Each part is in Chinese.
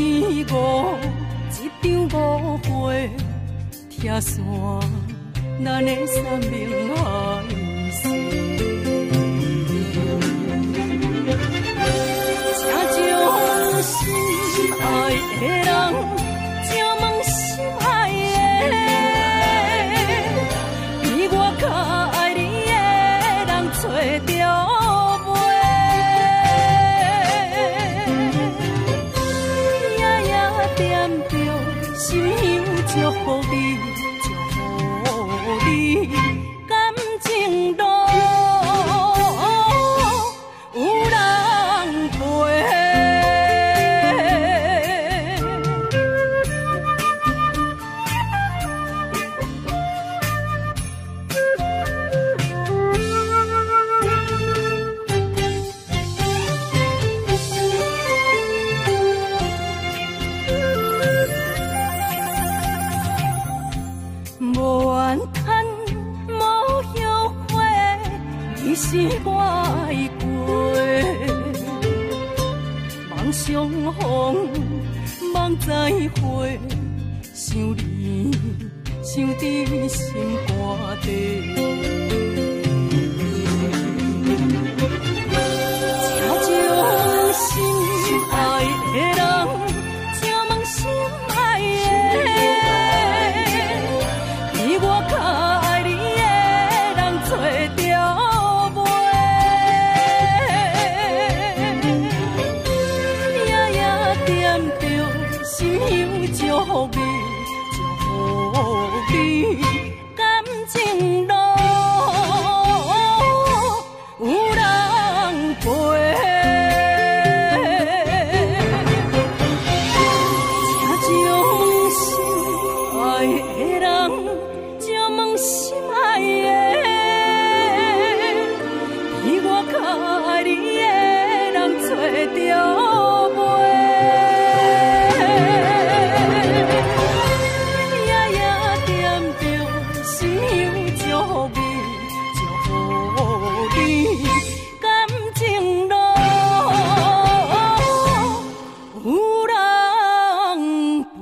一场误会，拆散咱的三明海誓。请将心爱的人，请问心爱的，比我较爱你的人找着。心香祝福你，祝福你，感情路有人陪。无怨叹，无后悔，你是我的过。梦相逢，梦再会，想你，想伫心肝底。请将心爱的人，请问心爱的。我较爱你的人找着袂，夜夜惦着心香祝福你，祝福你，感情路有人陪。请将心爱的人。心爱的，比我较爱你的人找着袂，夜夜惦着心香祝福你，祝福你，感情路有人陪。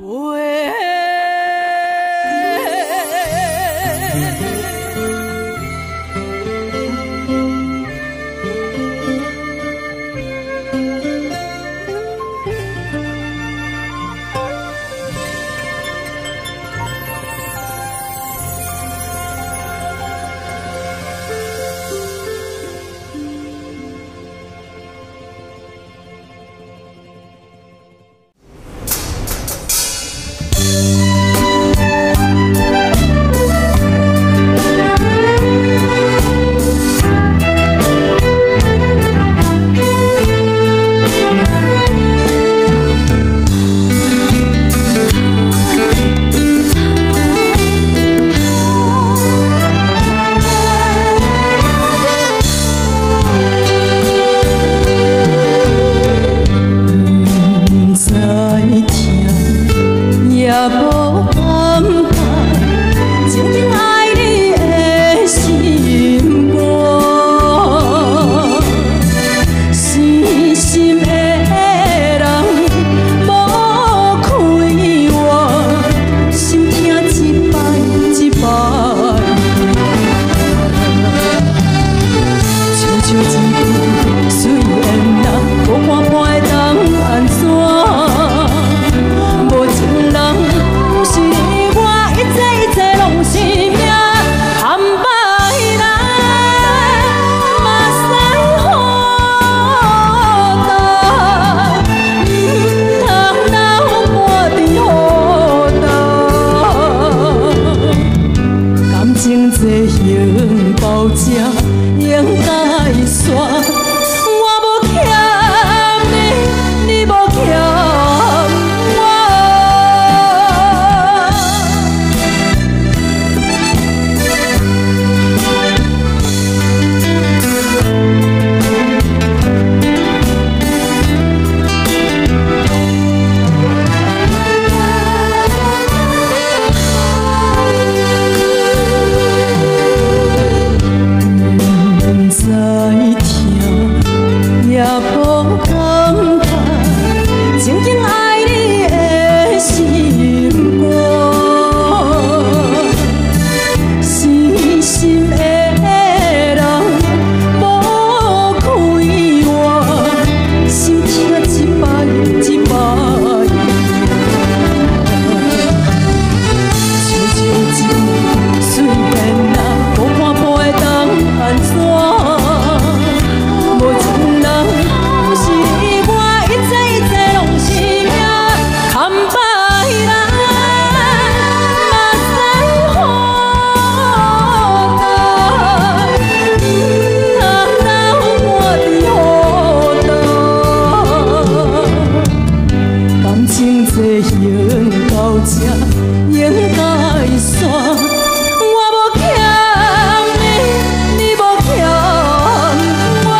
也无才应该散。我无欠你，你无欠我。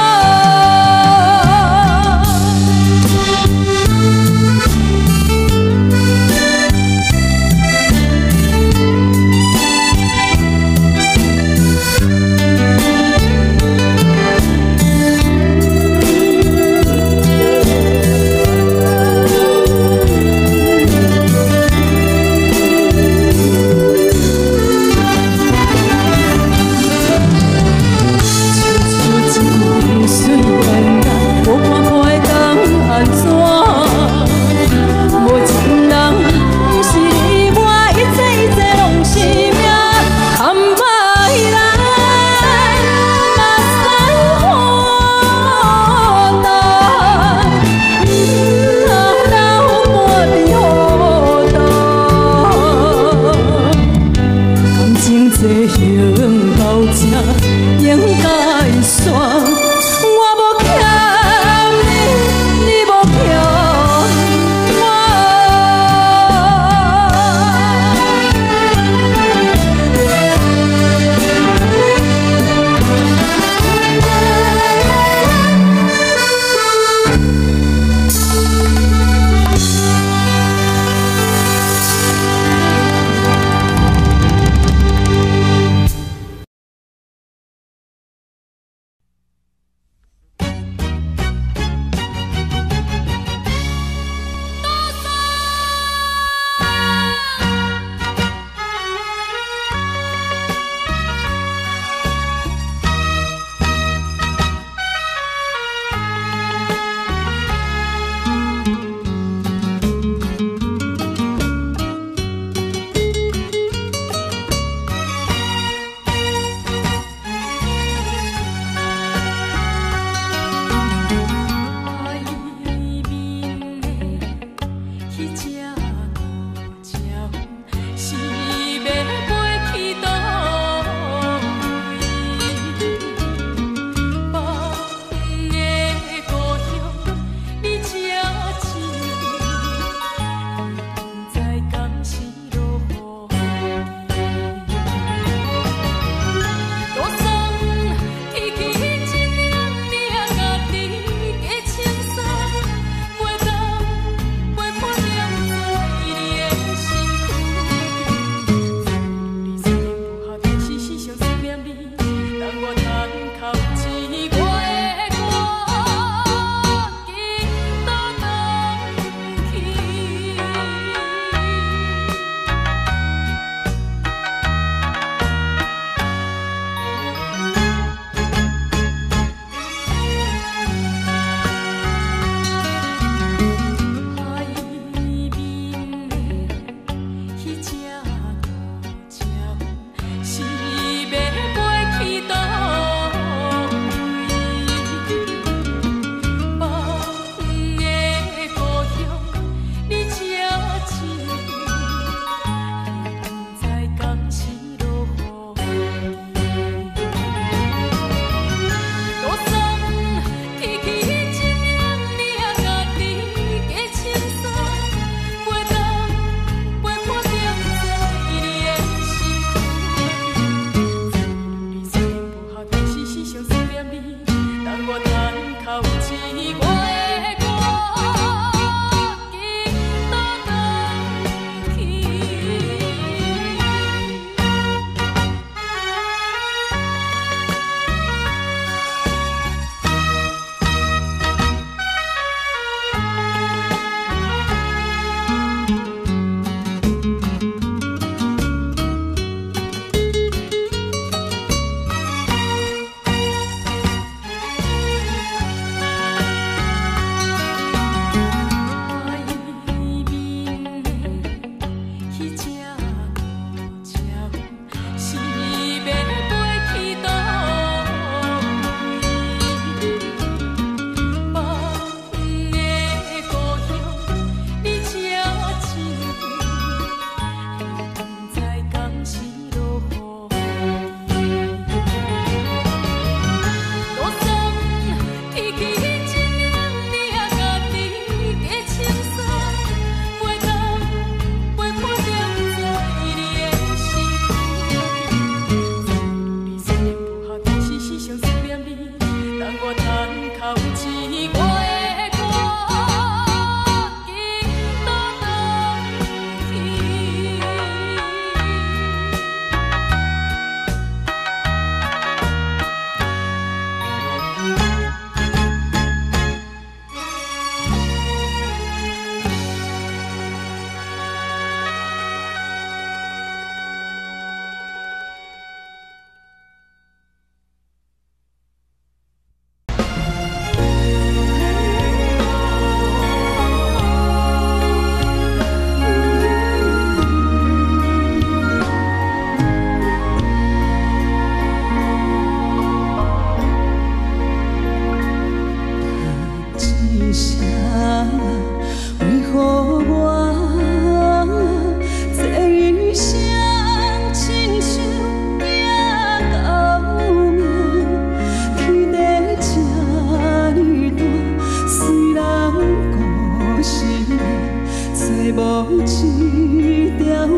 无一条路，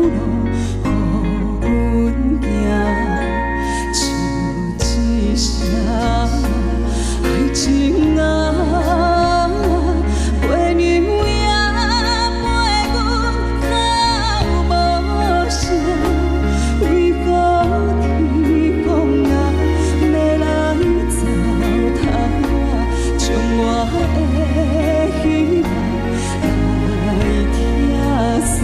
予阮行，像一声爱情啊，月娘也陪阮到无声，为何天公啊要来糟蹋，将我的希望来拆散？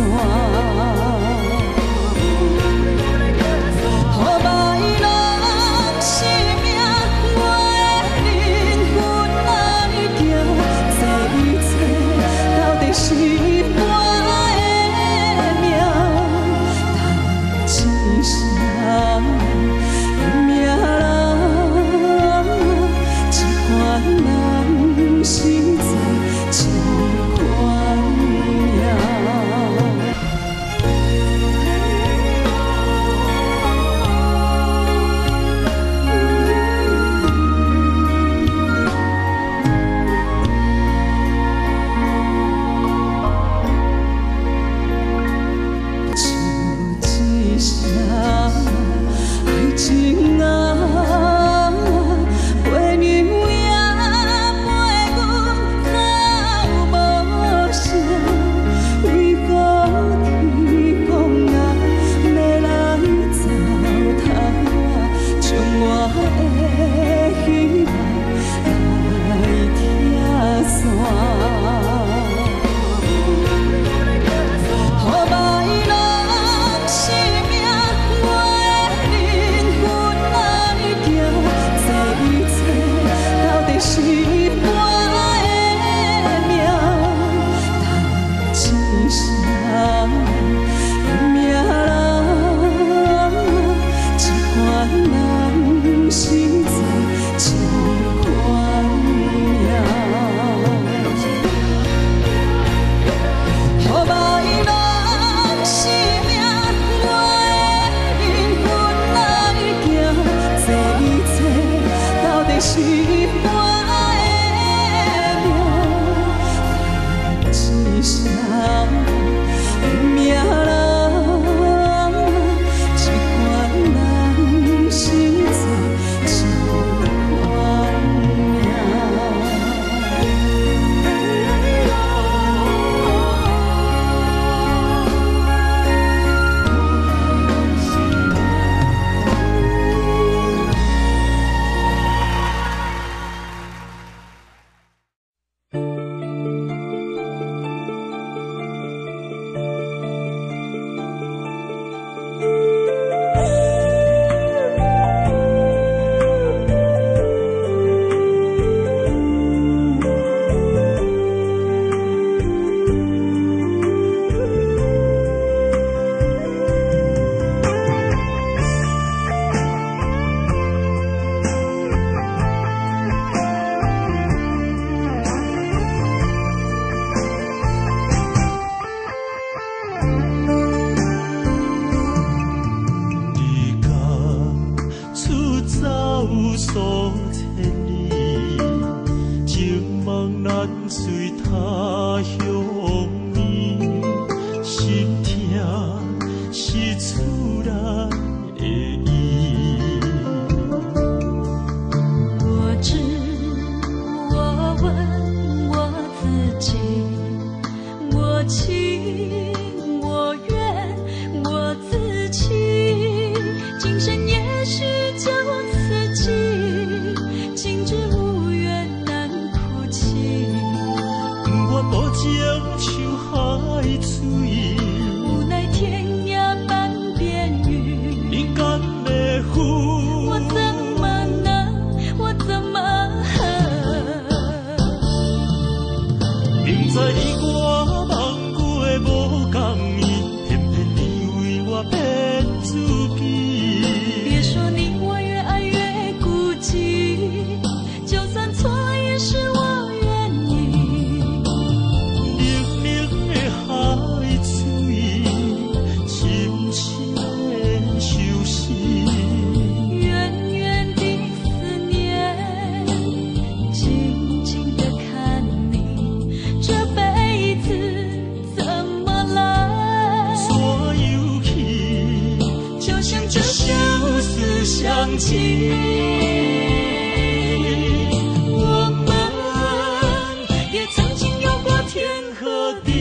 相亲。我们也曾经有过天和地。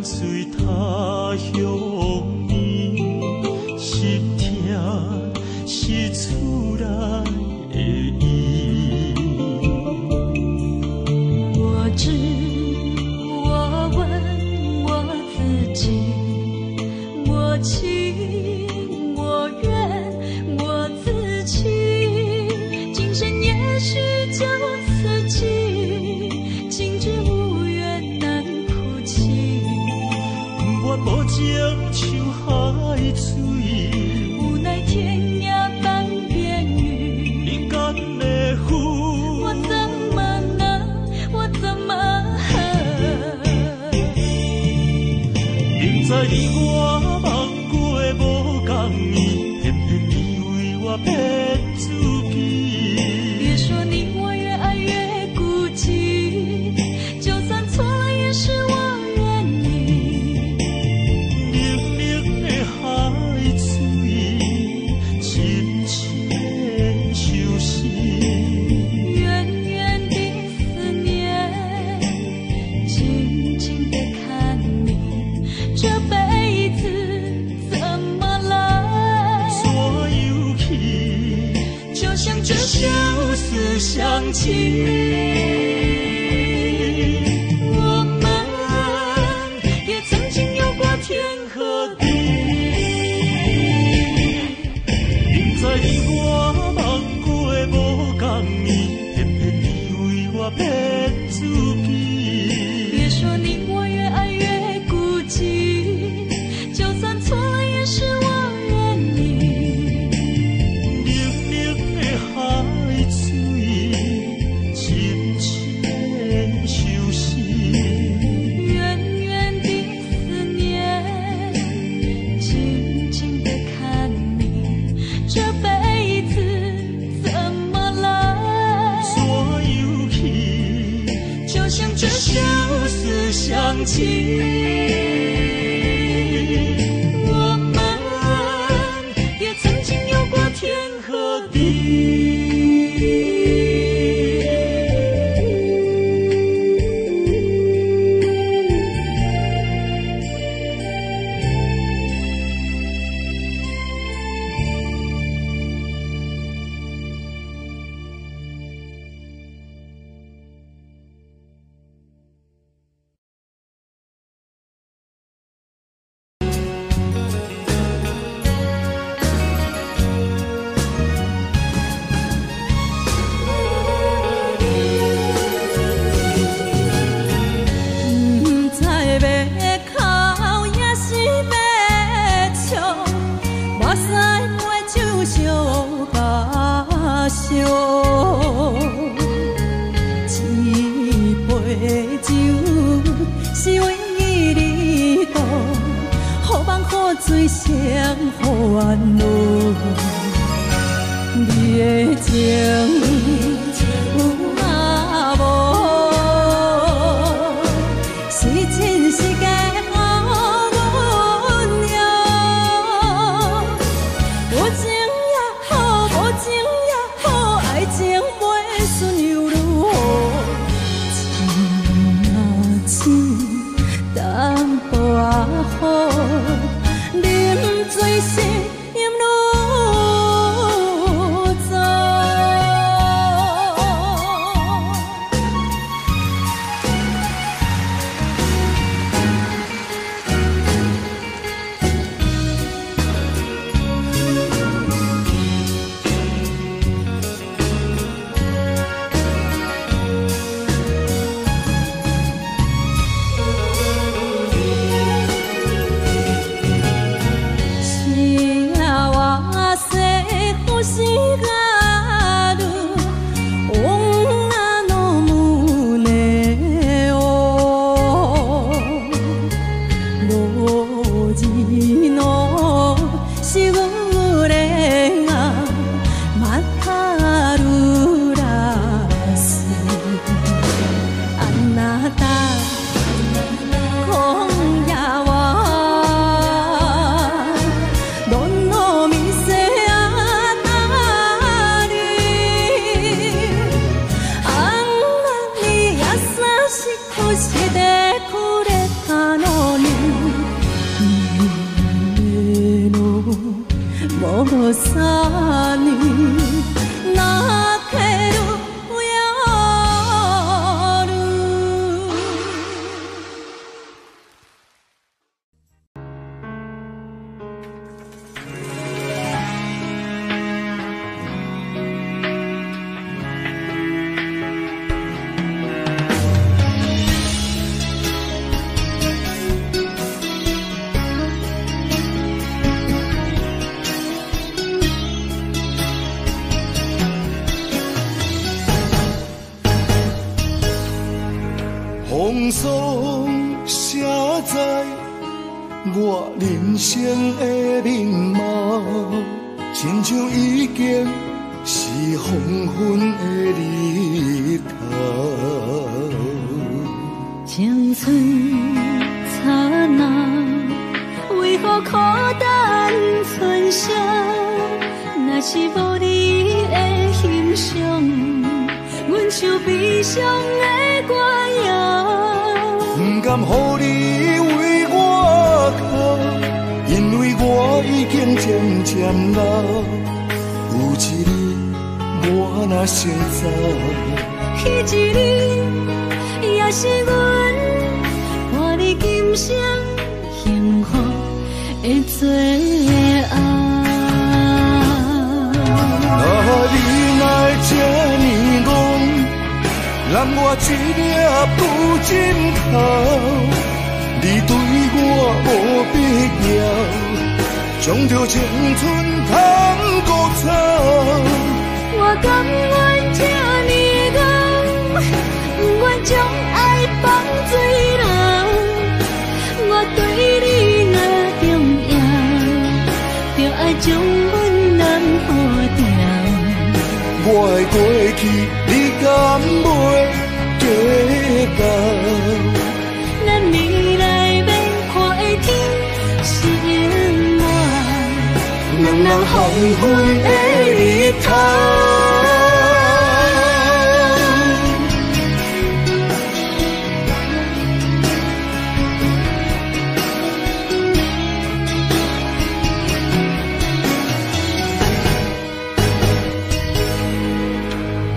随他乡眠，是疼是厝内的伊。我知，我问我自己，我情我愿我自欺，今生也许就此际，今知无缘难哭泣。我无情像海水，无奈天涯当边缘，人间的苦，我怎么明知你我梦过无共意，偏偏你为我骗自己。别说你我越爱越孤寂，就算错了也是我愿意。冷冷的海水，深深的相思。远远的思念，静静的看你，这辈子怎么来？所有气，就像这相思相亲。我们也曾经有过天和地，明知你我梦过无共意，偏偏你为我骗自己。别说你我越爱越孤寂，就算错了也是我愿意。冷冷的海水，深深的相思。远远的思念，静静的看你，这辈子怎么来？所有气，就像这相思相亲。我们也曾经有过天和地。不知要哭也是要笑，目屎抹酒烧甲烧。一杯酒是为你倒，好梦好醉双烦恼。你的情有啊无？是真是假阮晓。有情也好，无情也好，爱情袂顺又如何？情若深，淡薄仔好，啉醉心饮愈风霜写在我人生的面貌，亲像已经是黄昏的日头。青春刹那，为何孤单存剩？若是无你的欣赏，阮像悲伤的歌谣。不甘予你为我哭，因为我已经渐渐老。有一日我若先走，彼一日也是阮伴你今生幸福的最后。你来这呢戆，揽我一粒不枕头。你对我无必要，将着青春通古草。我甘愿这呢戆，不愿将爱放水流。我对你若重要，就爱将阮人付掉。我的过去，你敢袂计较？咱未来要看的天是永远，两人黄昏的日头。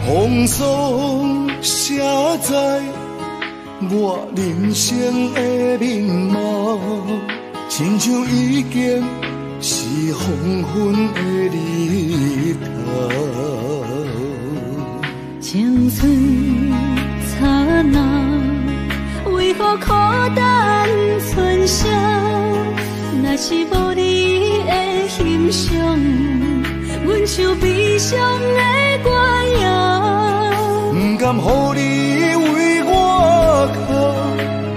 风霜写在我人生的面貌，亲像已经是黄昏的日头。青春刹那，为何孤单存剩？若是无你的欣赏，阮像悲伤的歌谣。不甘予你为我哭，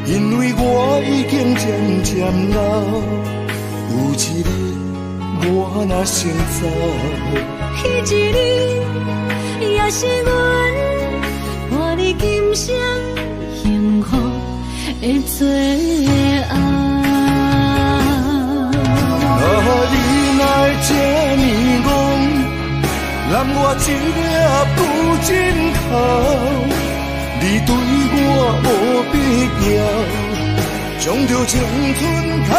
因为我已经渐渐老。有一日我若先走，彼一日也是阮伴你今生幸福的最后。你来这呢戆，揽我一粒不枕头。你对我无必要，将着青春通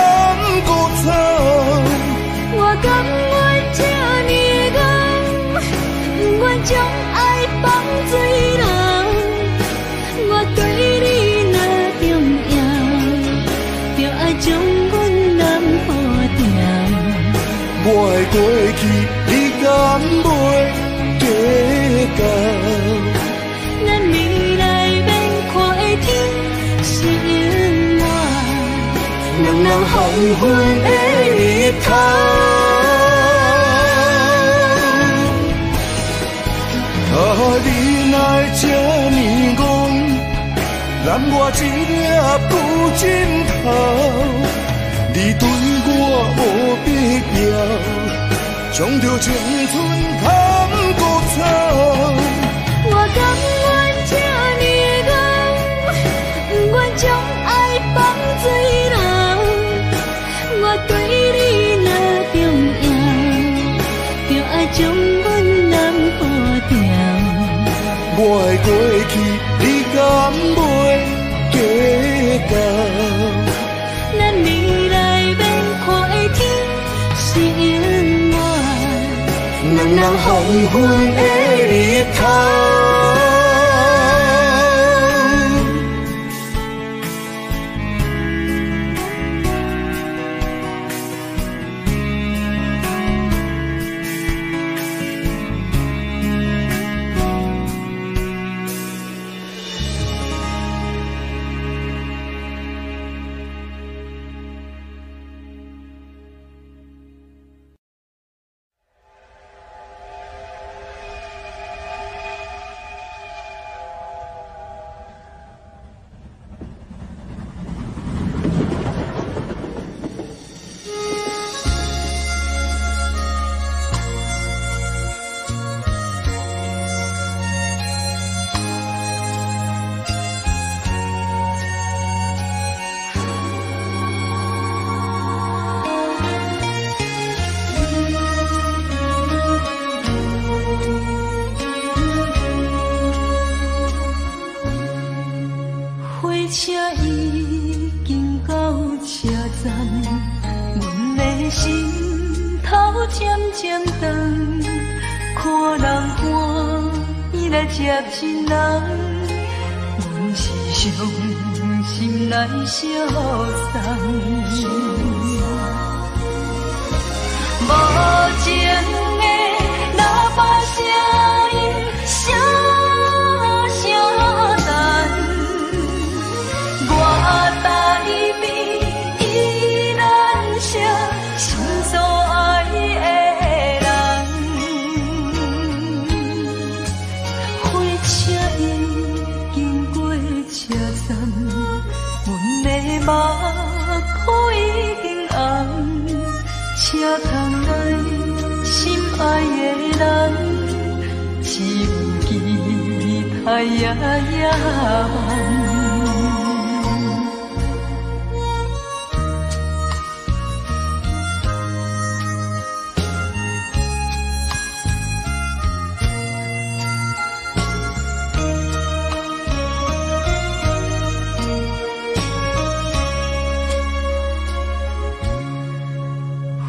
古草。我甘愿这呢戆，不愿将爱放水流。我对你若重要，就爱将阮人付掉。我的过去，你敢袂计较？咱未来要看的天是永远，两人黄昏的日头。你来这呢戆，揽我一粒不枕头。你对我无必要，将着青春通古草。我甘愿这呢戆，不愿将爱放水流。我对你若重要，就爱将阮人付掉。我的过去，你敢袂计较？咱未来要看的天是永远，两人黄昏的日头。接亲人，阮是伤心来相送。无情的喇叭声音，声声等，我台边依然写心所爱的人。火车已经过车站，阮的目眶已经红。车窗内心爱的人，只有期待夜夜梦。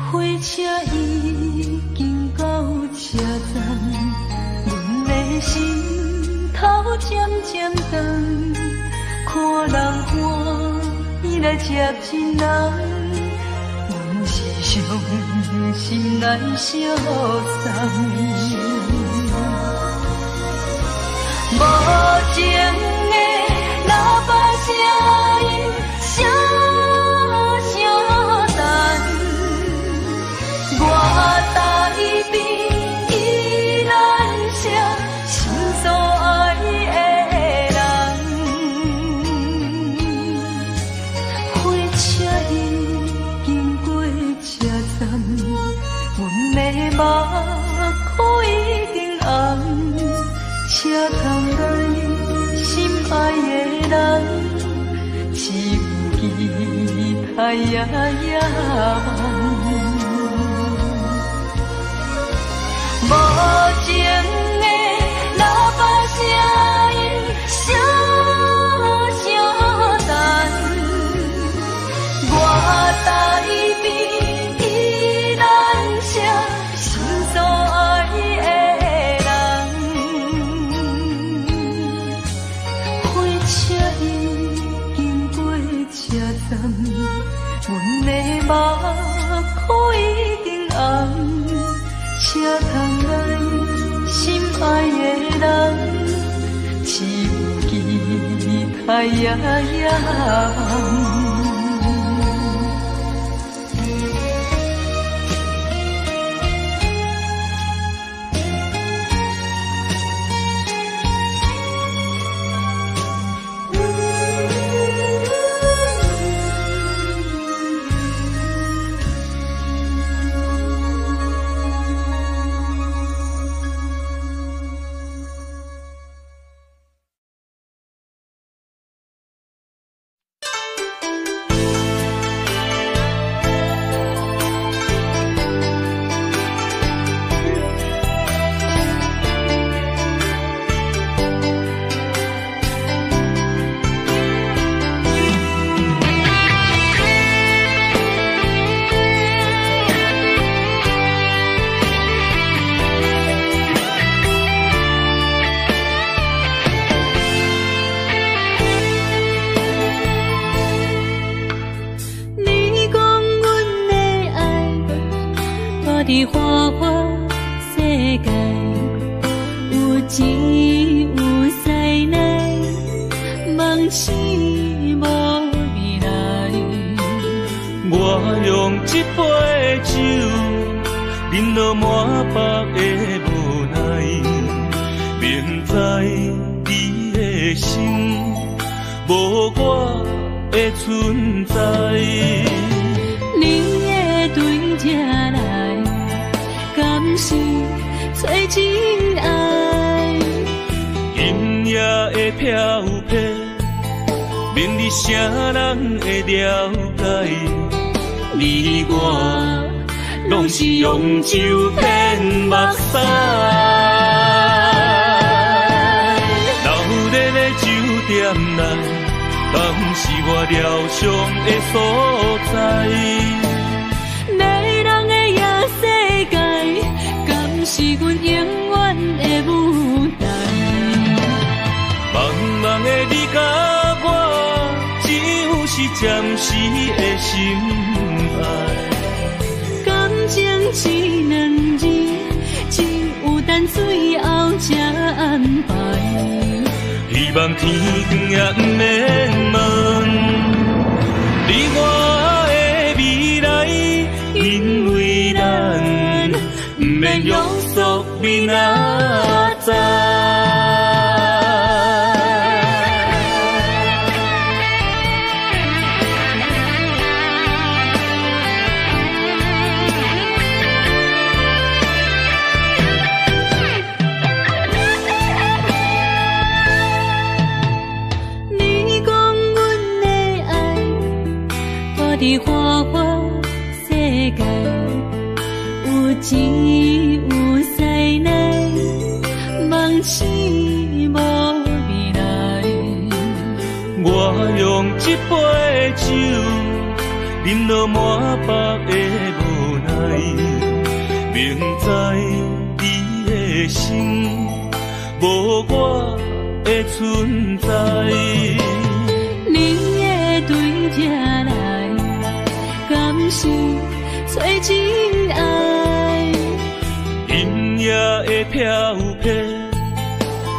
火车已经到车站，阮的心头渐渐长，看人欢喜来接亲人，阮是伤心来相送。无情的喇叭声音，声声等。我台边依然写心所爱的人，火车已经过车站，阮的目眶已经红，车窗内心爱的人，只有期待夜夜梦。无情的喇叭声音，声声等，我台边依然写心所爱的人，火车已经过车站，阮的目眶已经红。车窗内心爱的人，只有期待夜夜梦。伫花花世界，有钱有势来，梦醒无未来。我用一杯酒，饮落满腹的无奈，明知你的心无我的存在。你的对这来，敢是找真爱？音乐的飘飘，明日谁人会了解？你我拢是用酒骗目屎，闹热的酒店内，敢是我疗伤的所在？迷人的夜世界，敢是阮永远的舞台？茫茫的你甲我，只有是暂时的心爱。感情一两字，情有等最后才安排。希望天光也不免问你我的未来，因为咱不免约束明仔载。伫花花世界，有钱有势来，梦醒无未来。我用一杯酒，饮落满腹的无奈，明知你的心无我的存在。你的对这来，敢是找真爱？音乐的飘飘，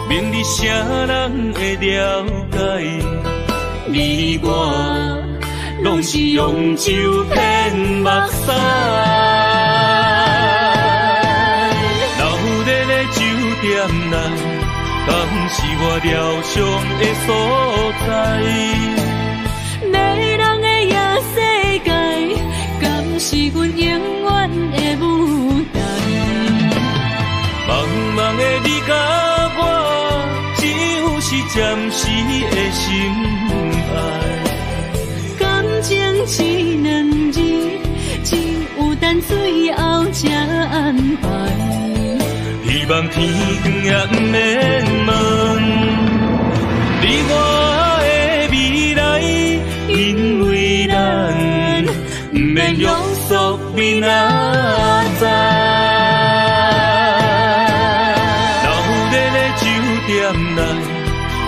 明日谁人会了解？你我拢是用酒骗目屎，闹热的酒店内，敢是我疗伤的所在？迷人的夜世界，敢是阮永远的舞台？茫茫的你甲我，只有是暂时的心爱。感情一两字，情有等最后才安排。希望天光也不免问你我的未来，因为咱不免约束明仔载。闹热的酒店内，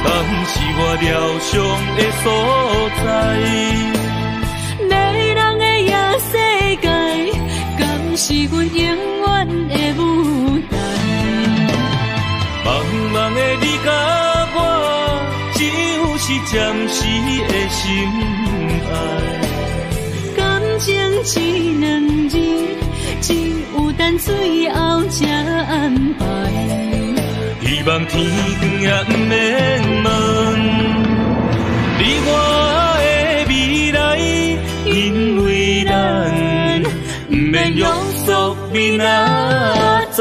敢是我疗伤的所在？迷人的夜世界，敢是阮永远的舞台？茫茫的你甲我，只有是暂时的心爱。感情一两字，情有等最后才安排。希望天光也不免问你我的未来，因为咱不免约束明仔载。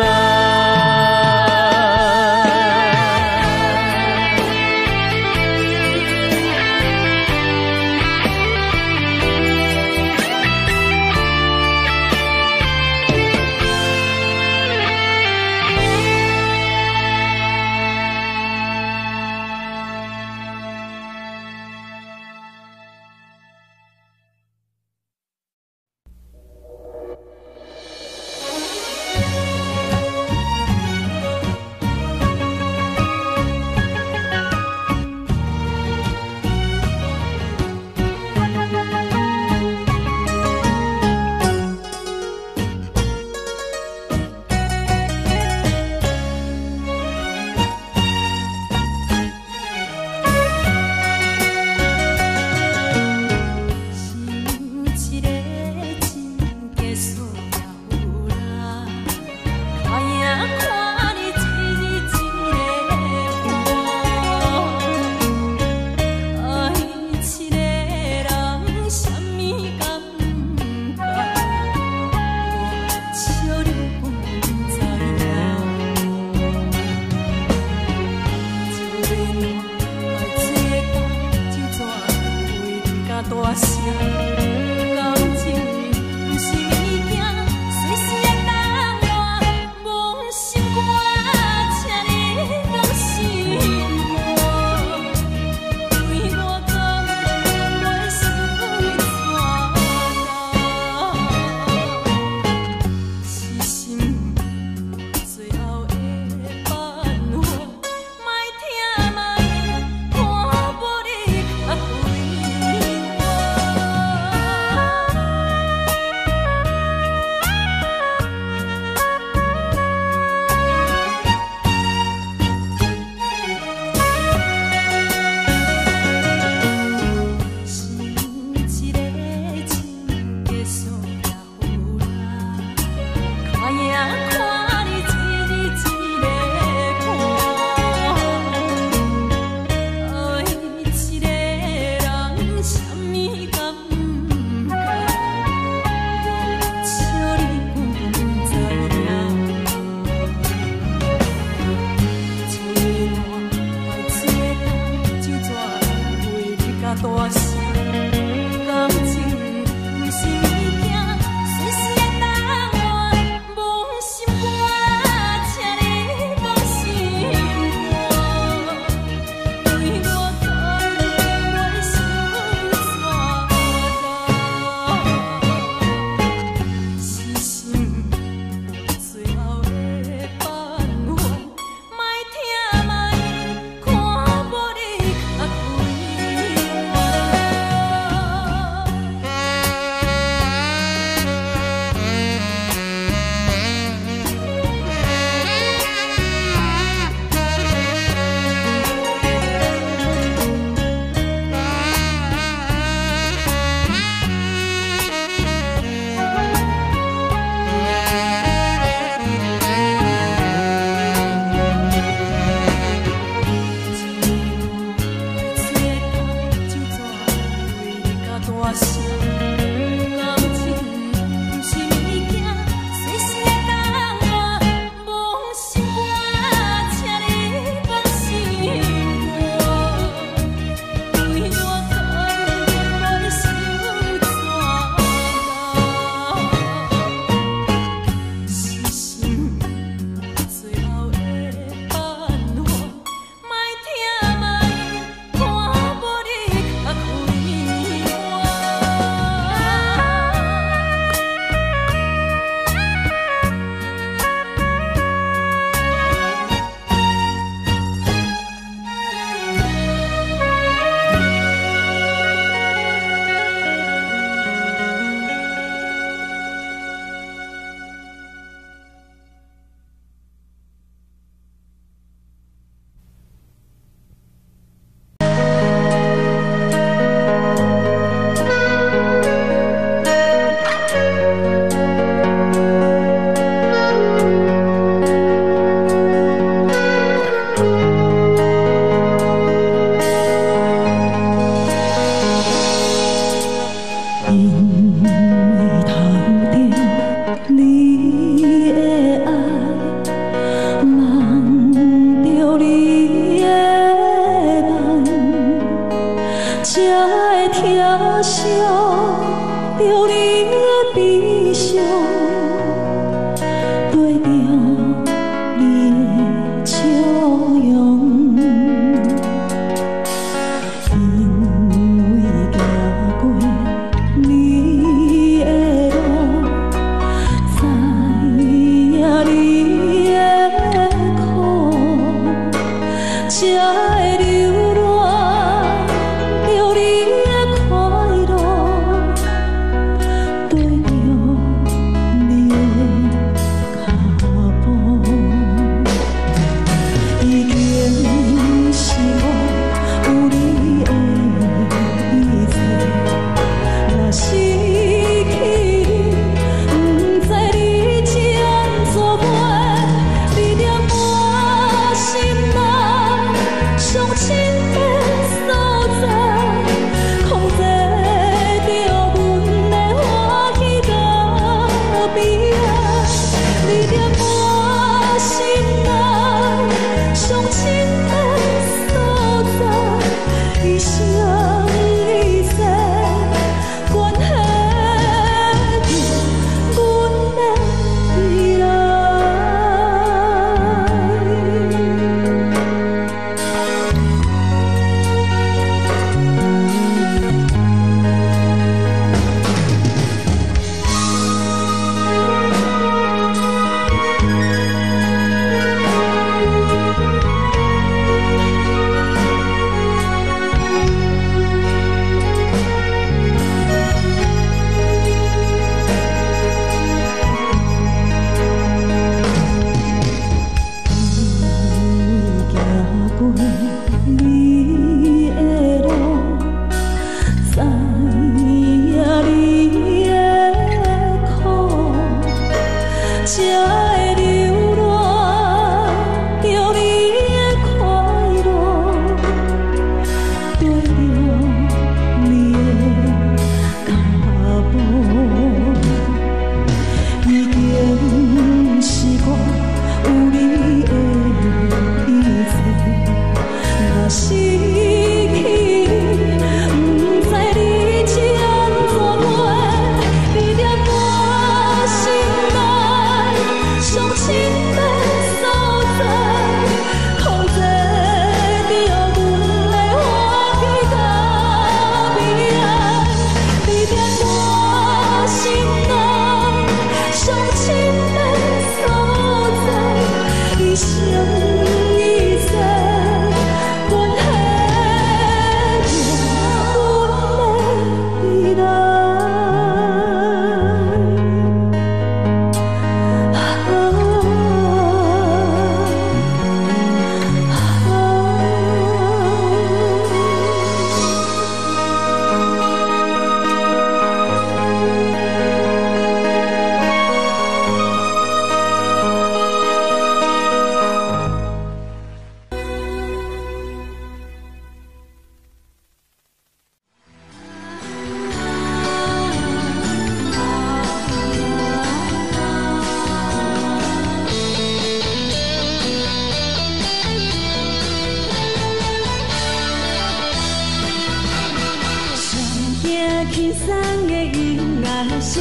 轻松的音乐声，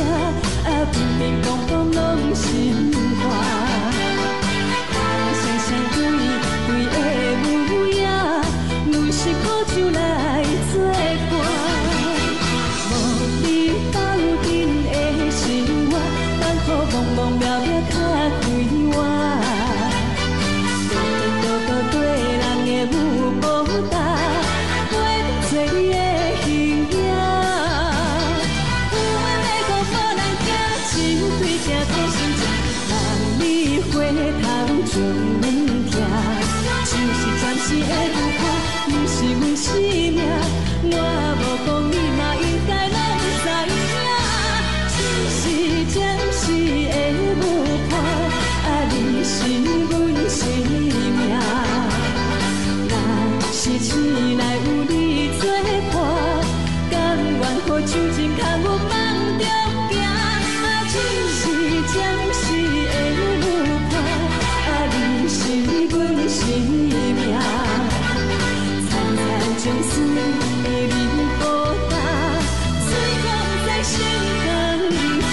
乒乒乓乓拢心花。双双对对的舞影，每是苦酒来作伴。无你斗阵的生活，等候茫茫渺渺较快活。颠颠倒倒对人的舞步踏，陪做你的。 回头将阮听，像是暂时的有看，又是阮生命。我无讲你嘛应该拢知影，只是暂时的有看，你是阮生命。若是醒来有你作伴，甘愿予酒精较有梦中行，只是暂时的。 是阮生命，惨惨将死的灵孤单，随风在心间行。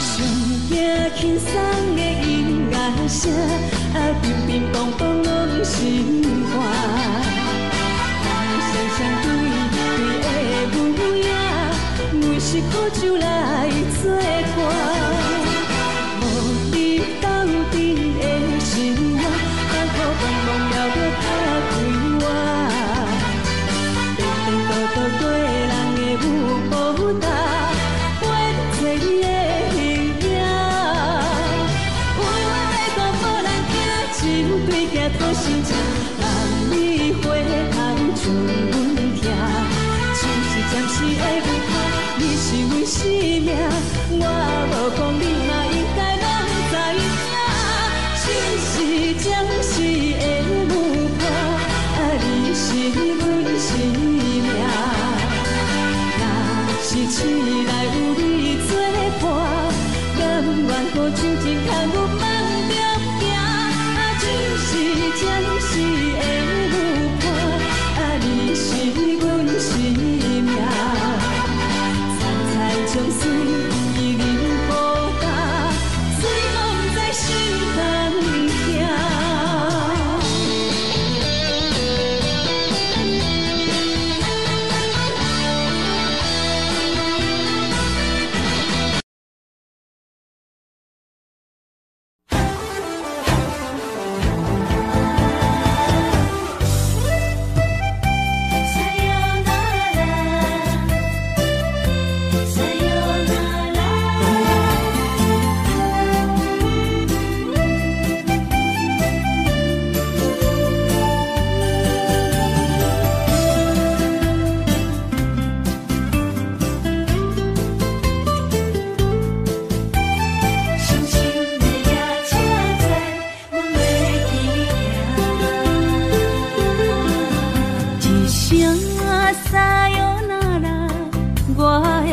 上惊轻松的音乐声，乒乒乓乓拢心欢。 是苦酒来作伴，无你斗阵的生活，等候茫茫渺渺较快活。颠颠倒倒对人的舞步踏，陪做你的形影。有话要讲，无人听，只有对镜讨心情，让你回头将阮听，就是暂时的有看。 你是阮生命，我无讲你嘛应该拢知影，只是暂时的有伴，你是阮生命。若是醒来有你作伴，甘愿予酒精较有梦中行，只是暂时的有伴，你是阮生命。 将随意灵孤单，随风在心间行。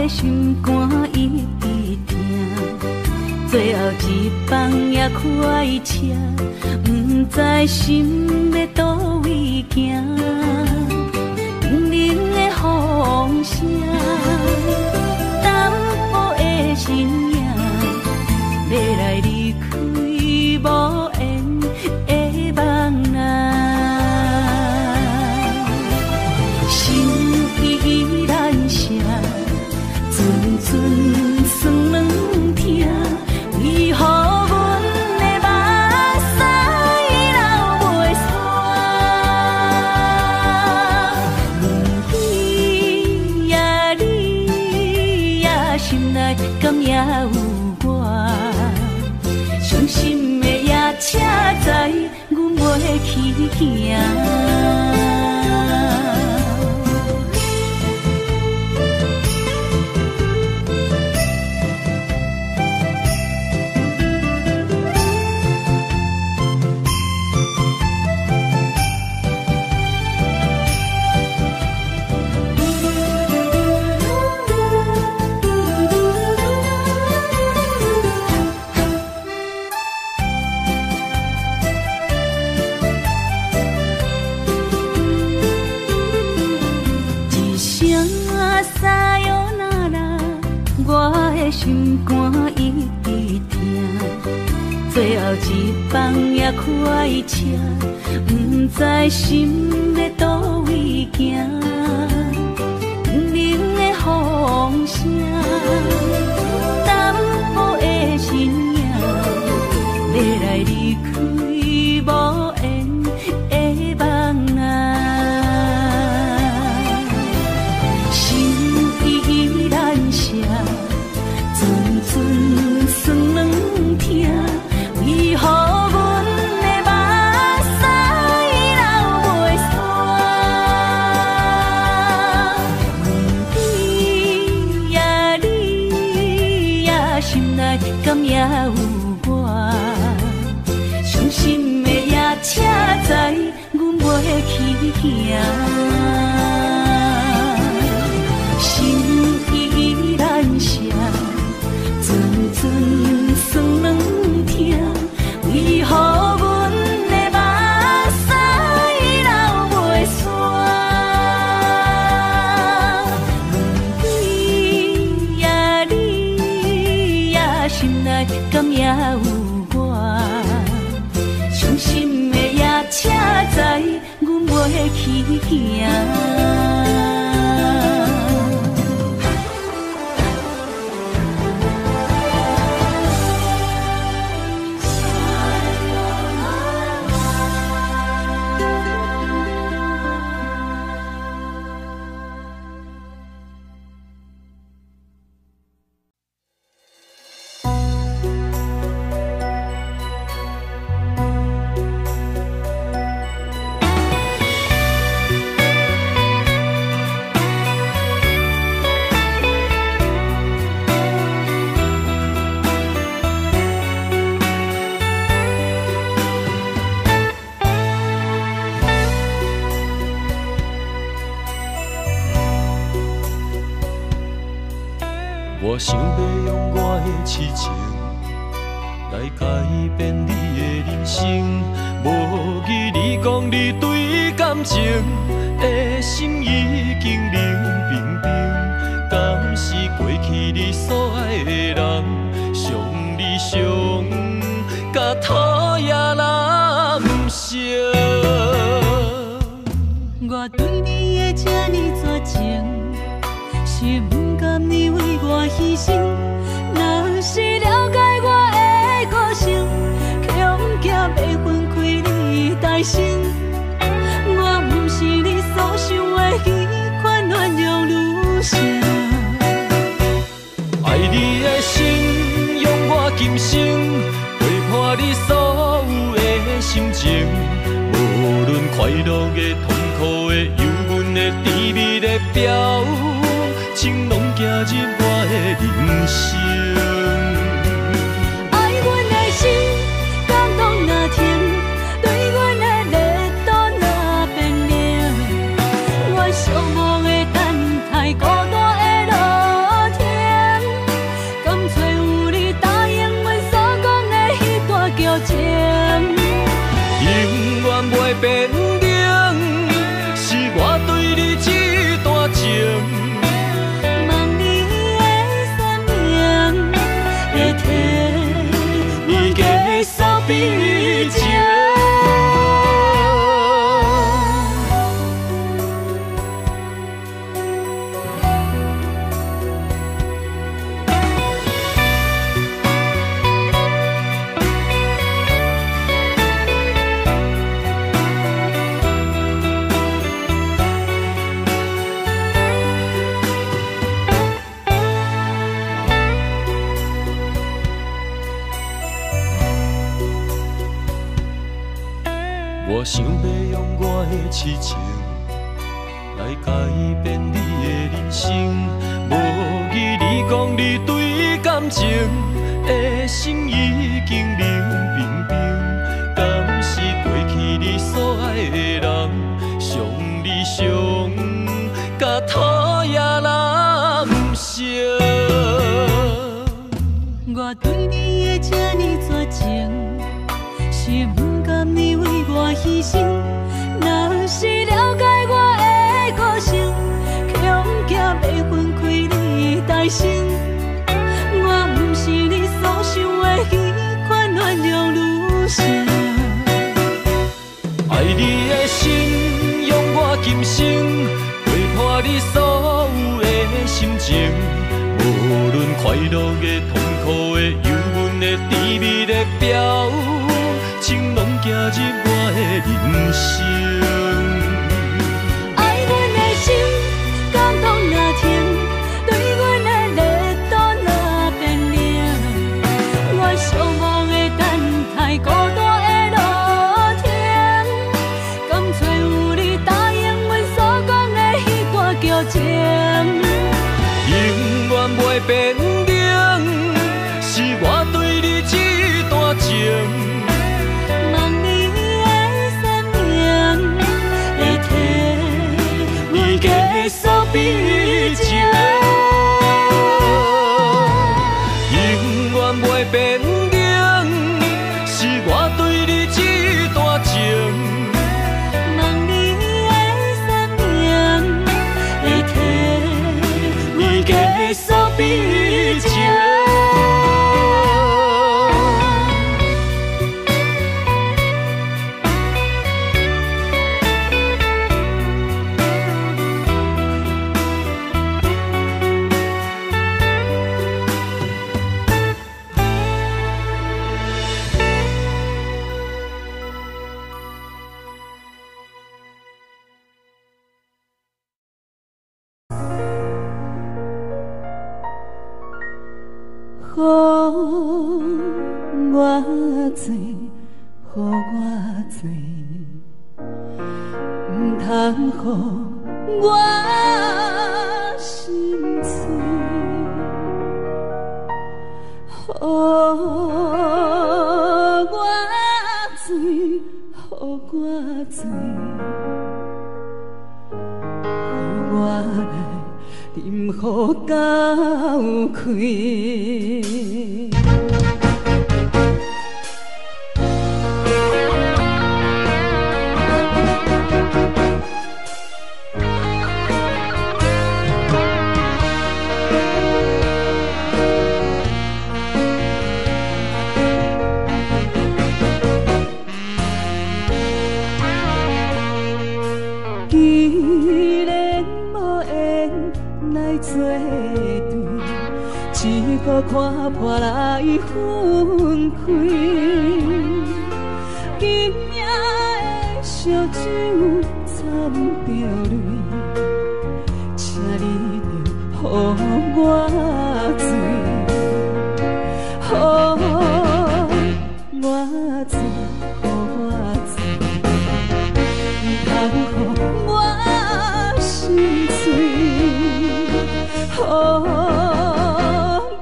心肝一直疼，最后一放也开车，不知心要倒位行。冷冷的风声，淡薄的身影，要来离开无缘的梦啊，心依然。心内敢也有我？伤心的夜车载，阮袂去行。心肝一直疼，最后一放也快车，不知心要倒位行。不明的风声，淡薄的身影，要来离开无缘的梦啊，心依然舍。阵酸软疼，为何阮的目屎流袂煞？问你呀，心内敢也有我？伤心的夜车载，阮袂去行。心依然舍。阵酸软疼，为何阮的目屎流袂煞？问你呀，心内敢也有我？伤心的夜车载，阮袂去行。我想要用我的痴情来改变你的人生，无记你讲你对感情的心已经冷冰冰，敢是过去你所爱的人，伤你伤甲讨厌难成。我对你的这呢绝情，是不甘你为我牺牲。若是了解我的个性，恐惊袂分开你的心。我不是你所想的那款软弱女性。爱你的心，用我今生陪伴你所有的心情，无论快乐的、痛苦的、忧闷的、甜蜜的表情，拢走入我的人生。爱阮的心，感动若停，对阮的热度若变冷，我寂寞的等待，孤单的落天，甘找有你答应阮所讲的迄段旧情，永远袂变冷，是我对你这段情。望你的善良想要用我的痴情来改变你的人生。无语你讲你对感情的心已经冷冰冰，敢是过去你所爱的人，伤你伤甲讨厌难成。我对你的这呢绝情，是不甘你为我牺牲。若是了解我的个性，恐惊要分开你的心。我不是你所想的那款原谅女性。爱你的心，用我今生陪伴你所有的心情。无论快乐的、痛苦的、忧闷的、甜蜜的表情，拢走入我的人生。爱阮的心，感动若停，对阮的热度若变冷。我寂寞的等待，孤单的路程，甘找有你答应阮所讲的迄段旧情。永远袂变冷，是我对你这段情。望你的善良，会替我结束悲情。永远袂变冷，是我对你这段情。望你的善良，会替我结束悲情。予我做，予我做，唔通予我心碎。予我做，予我做，予我来。任何交开，既然无缘来作对，只顾看破来分开。今夜的烧酒掺着泪，请你着予我醉，予我醉，予我醉，唔通予我心碎。予我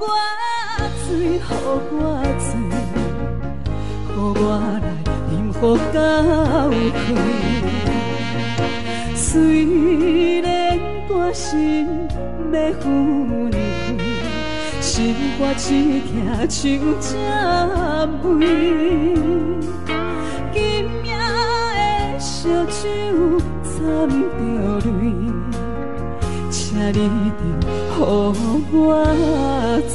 醉，予我醉，予我来任何交开。虽然歌声要分开，心肝只听像针尾。今夜的烧酒掺着泪，请你着予我醉。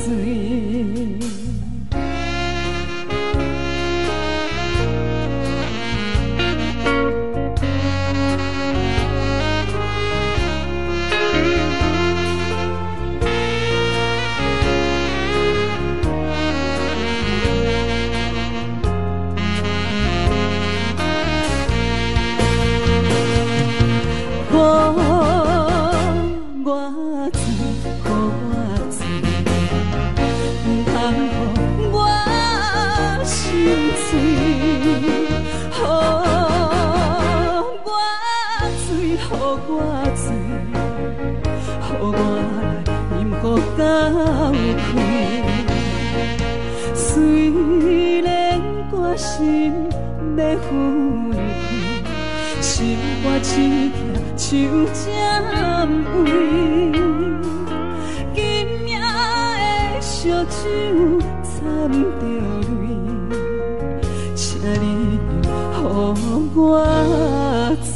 到开。虽然歌声要分开，心肝只徛像针位。今夜的烧酒掺着泪，请你予我醉。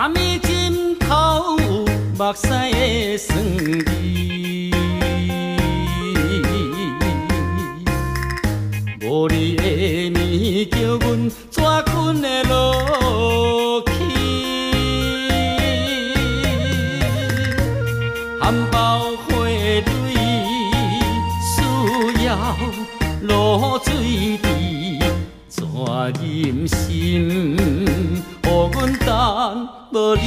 昨暝枕头有目屎的酸味，无你的暝叫阮怎困会落去？含苞花蕊需要露水池，怎忍心予阮等无你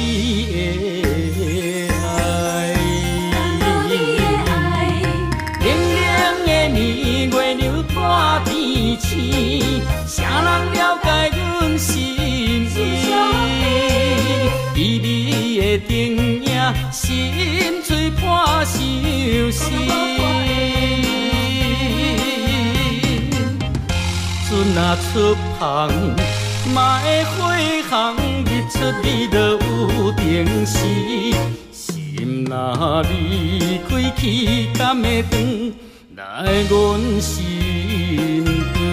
的爱？冷冷的暝，月亮破天星，啥人了解阮心意？微微的灯影，心碎破相思。船若出航，嘛会火航，日出日落有定时。心若离开去，敢会转来阮身边？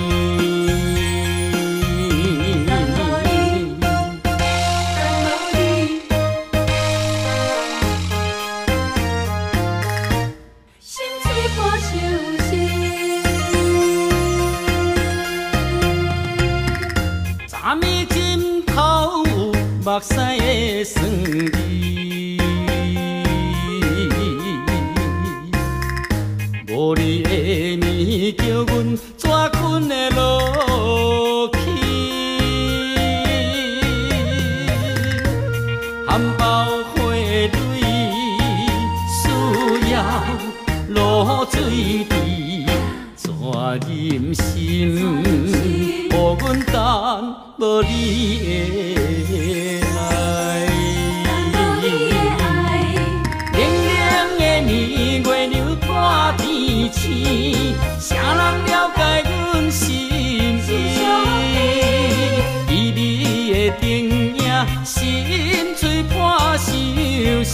昨暝枕头有目屎的酸味，无你的暝叫阮怎困会落去？含苞花蕊需要露水池，怎忍心予阮等无你的爱？冷冷的暝，月亮破天星，啥人了解阮心意？微微的灯影，心碎破相思。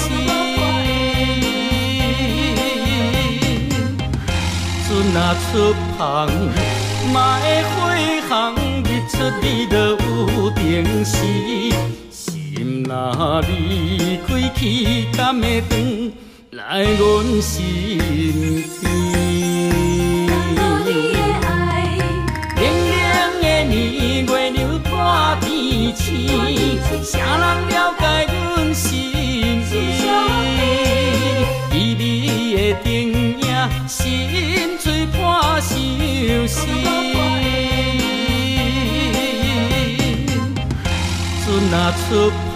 船若出航，嘛会火航，日出日落有定时。心若离开去，敢会转来阮身边？冷冷的暝，月亮破天星，啥人了解阮心意？微微的灯影，心碎破相思。船若出航，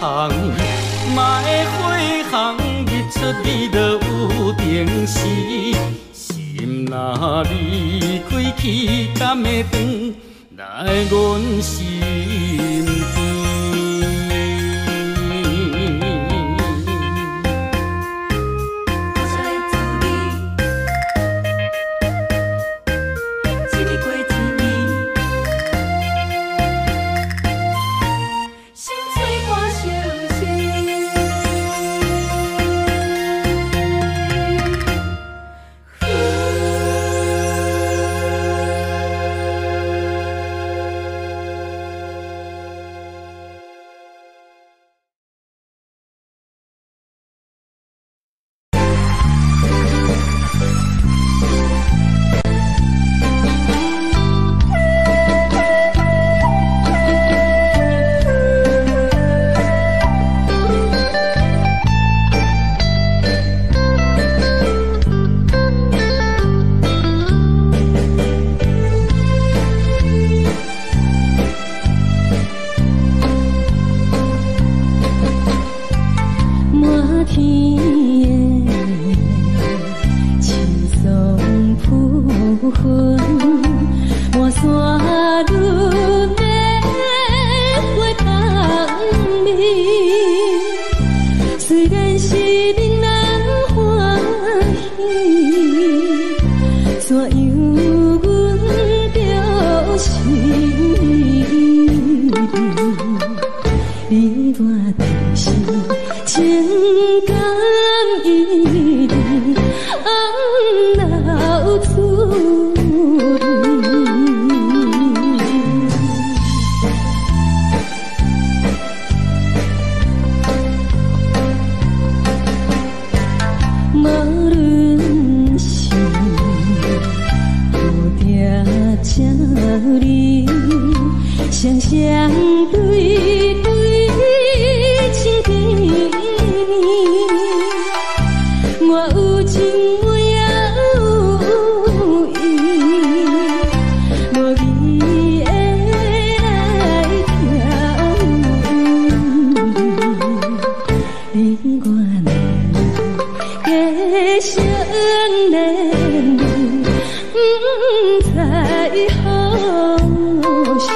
嘛会火航，日出日落有定时。心若离开去，敢会转来阮身边？我们继续恋恋，不知何时。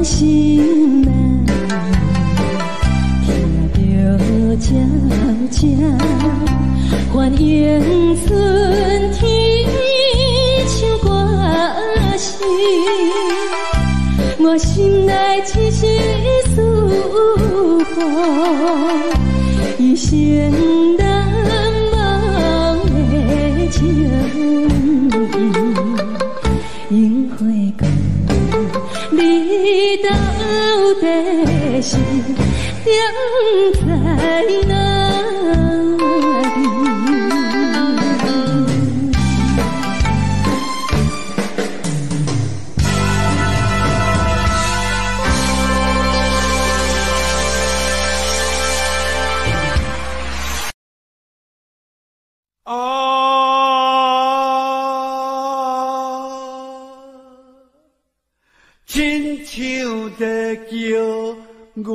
心难，听着悄悄，欢迎春天唱歌声。我心内只是思念，一生难忘的情意，樱花高。你到底是踮在哪里？亲像在叫我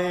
的。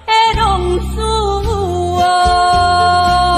的浪子啊。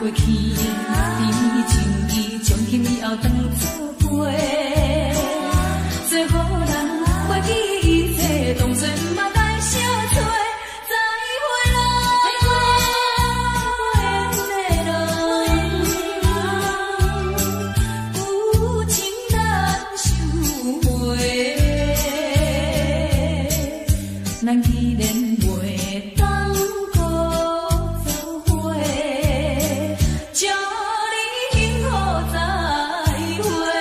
过去的甜情意，从今以后当作陪。最好人袂记一切，当作毋捌来相找。再会啦，有情难收回。咱既然袂当搁做伙，祝你幸福再会。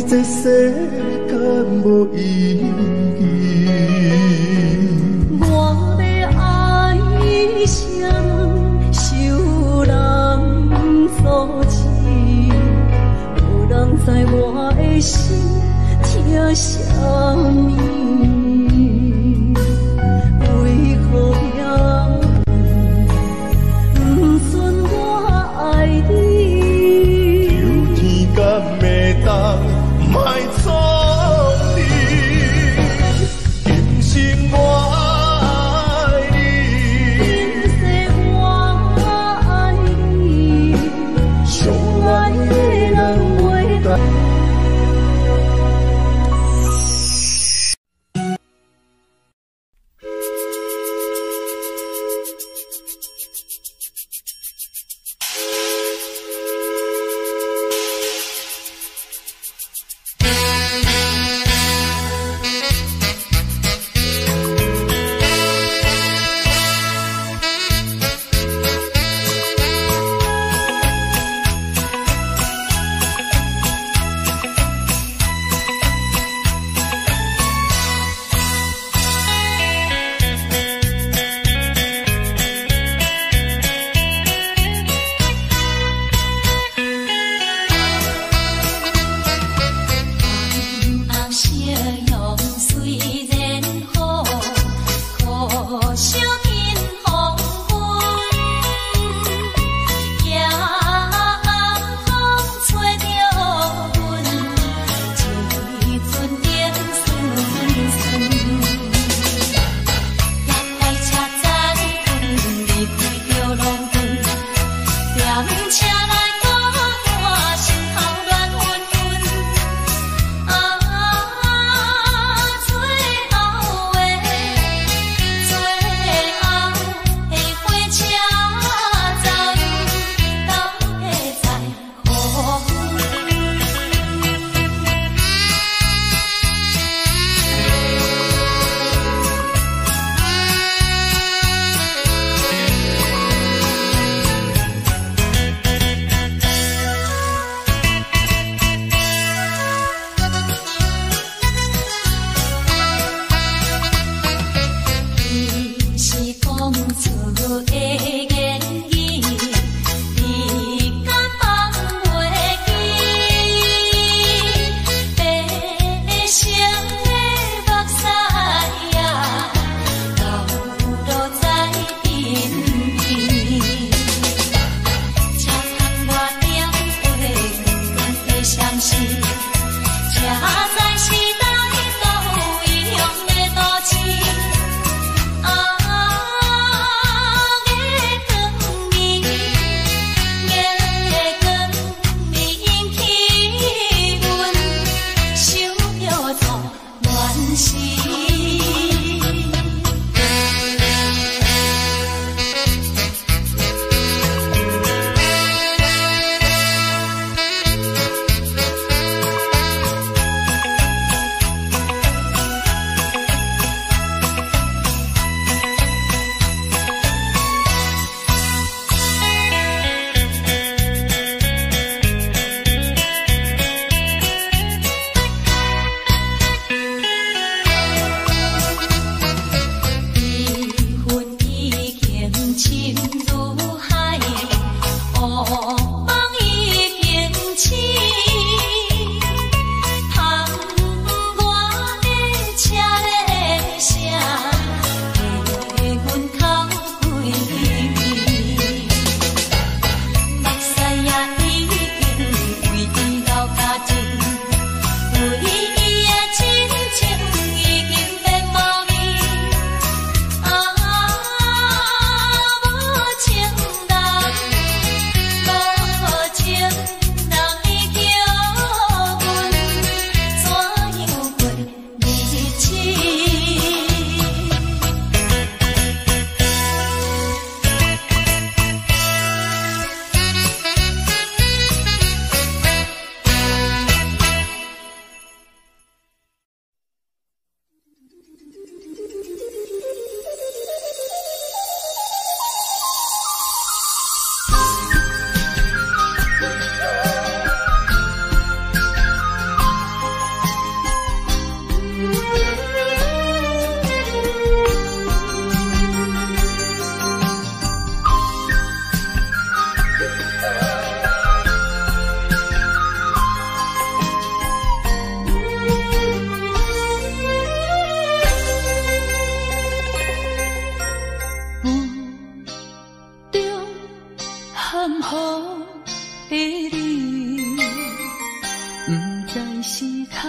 这世间无意义。我的爱谁受人所欺，无人知我的心疼啥物，为何也不顺我爱你？有天敢会当莫错你。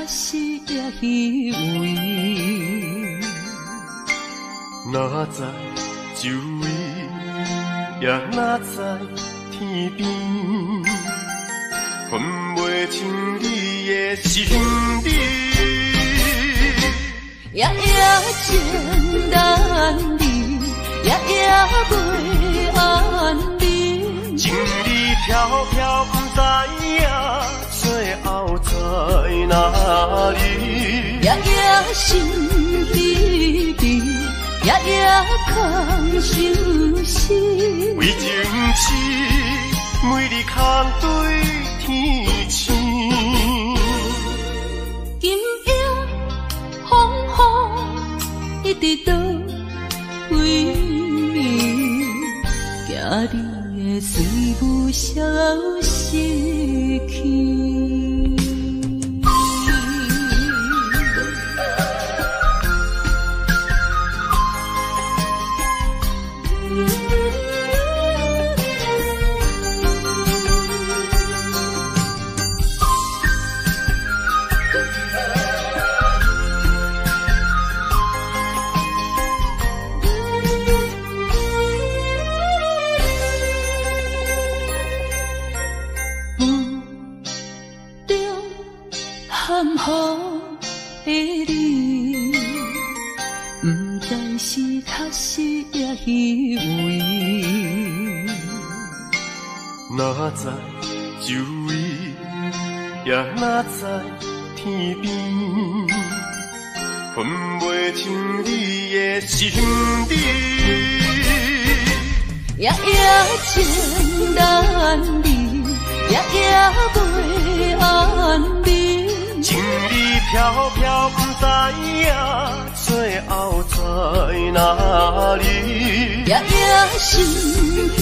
实也虚伪。哪知周围，也哪知天边，分袂清你的心理。夜夜情难离，夜夜袂安宁。情意飘飘，不知影最后在哪里。夜夜心悲悲，夜夜空相思。为情痴，每日空对天星。今夜风雨一直到为暝，惊你的水母消失去。含糊的你，不知是确实也虚伪。哪知周围，也哪知天边，分袂清你的心理。夜夜情难离，夜夜袂安宁。情意飘飘，不知影最后在哪里。夜夜心悲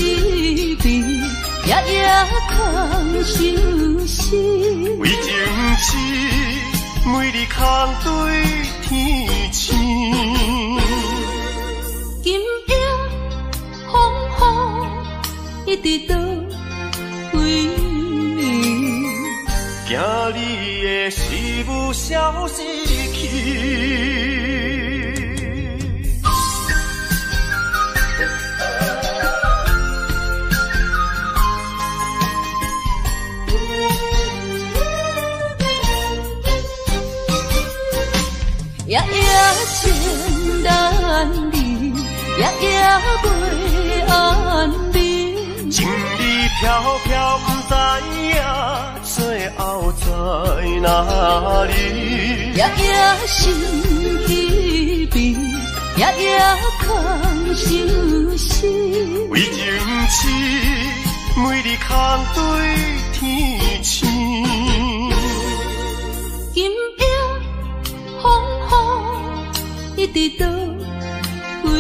悲，夜夜空相思。为情痴，每日空对天星。今夜风雨一直到为暝，惊你的事物消失去。夜夜情难离，夜夜袂安宁。情意飘飘，不知影最后在哪里。夜夜心悲悲，夜夜空相思。为情痴，每日空对天星。今夜风雨一直到为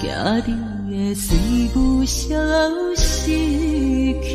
暝，惊你的水母消失去。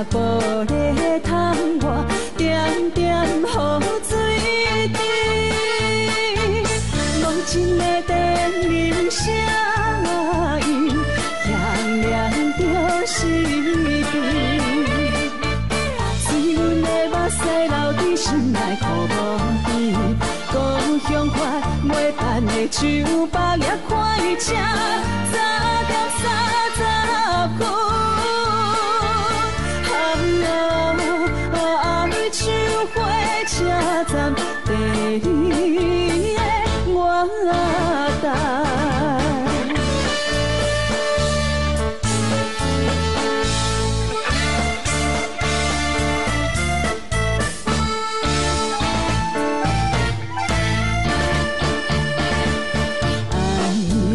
玻璃窗外，点点雨水滴。无情的电铃声音，响亮着心悲。水阮的目屎流伫心内苦无边，故乡花袂办的酒吧也开车。车站第二个我等。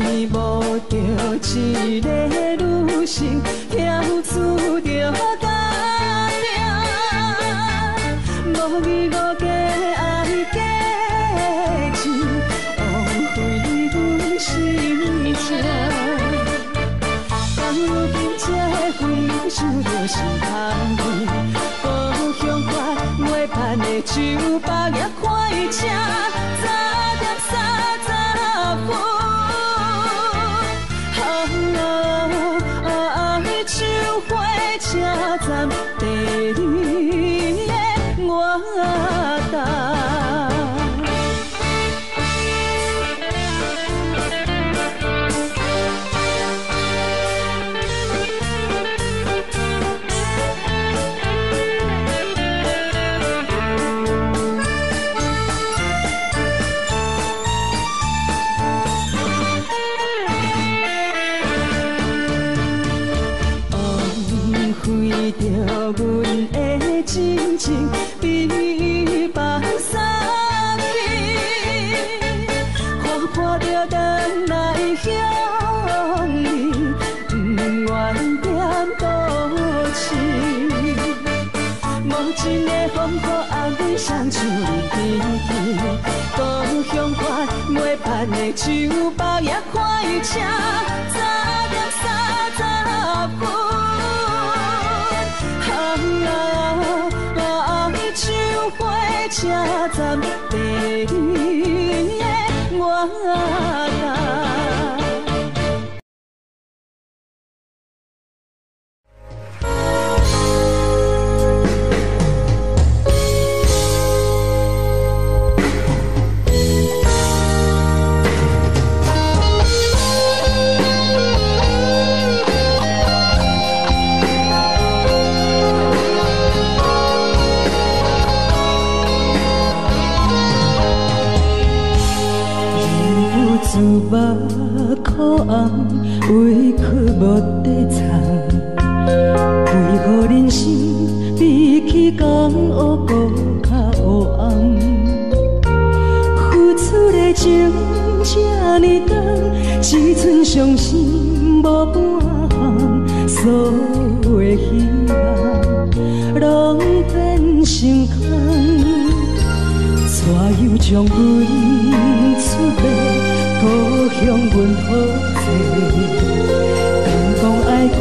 爱慕着一个女性，跳出着家庭，无义无价爱价钱，枉费阮心情。到如今这份想着心空虚，故乡花袂办的酒吧也开车，早点30分。酒花车站第二个我等。为着阮的真情比别送去，看着转来乡里，不愿点倒市。无情的风雨暗暝双手离离，故乡花袂办的酒吧也开车，早点30分。酒花车站第二个我等。目苦红，委屈无地藏，为何人生比起江湖搁较黑暗？付出的情这呢长，只剩伤心无半项，所有的希望拢变成空，怎又将阮出卖？故乡阮好济，敢讲爱我，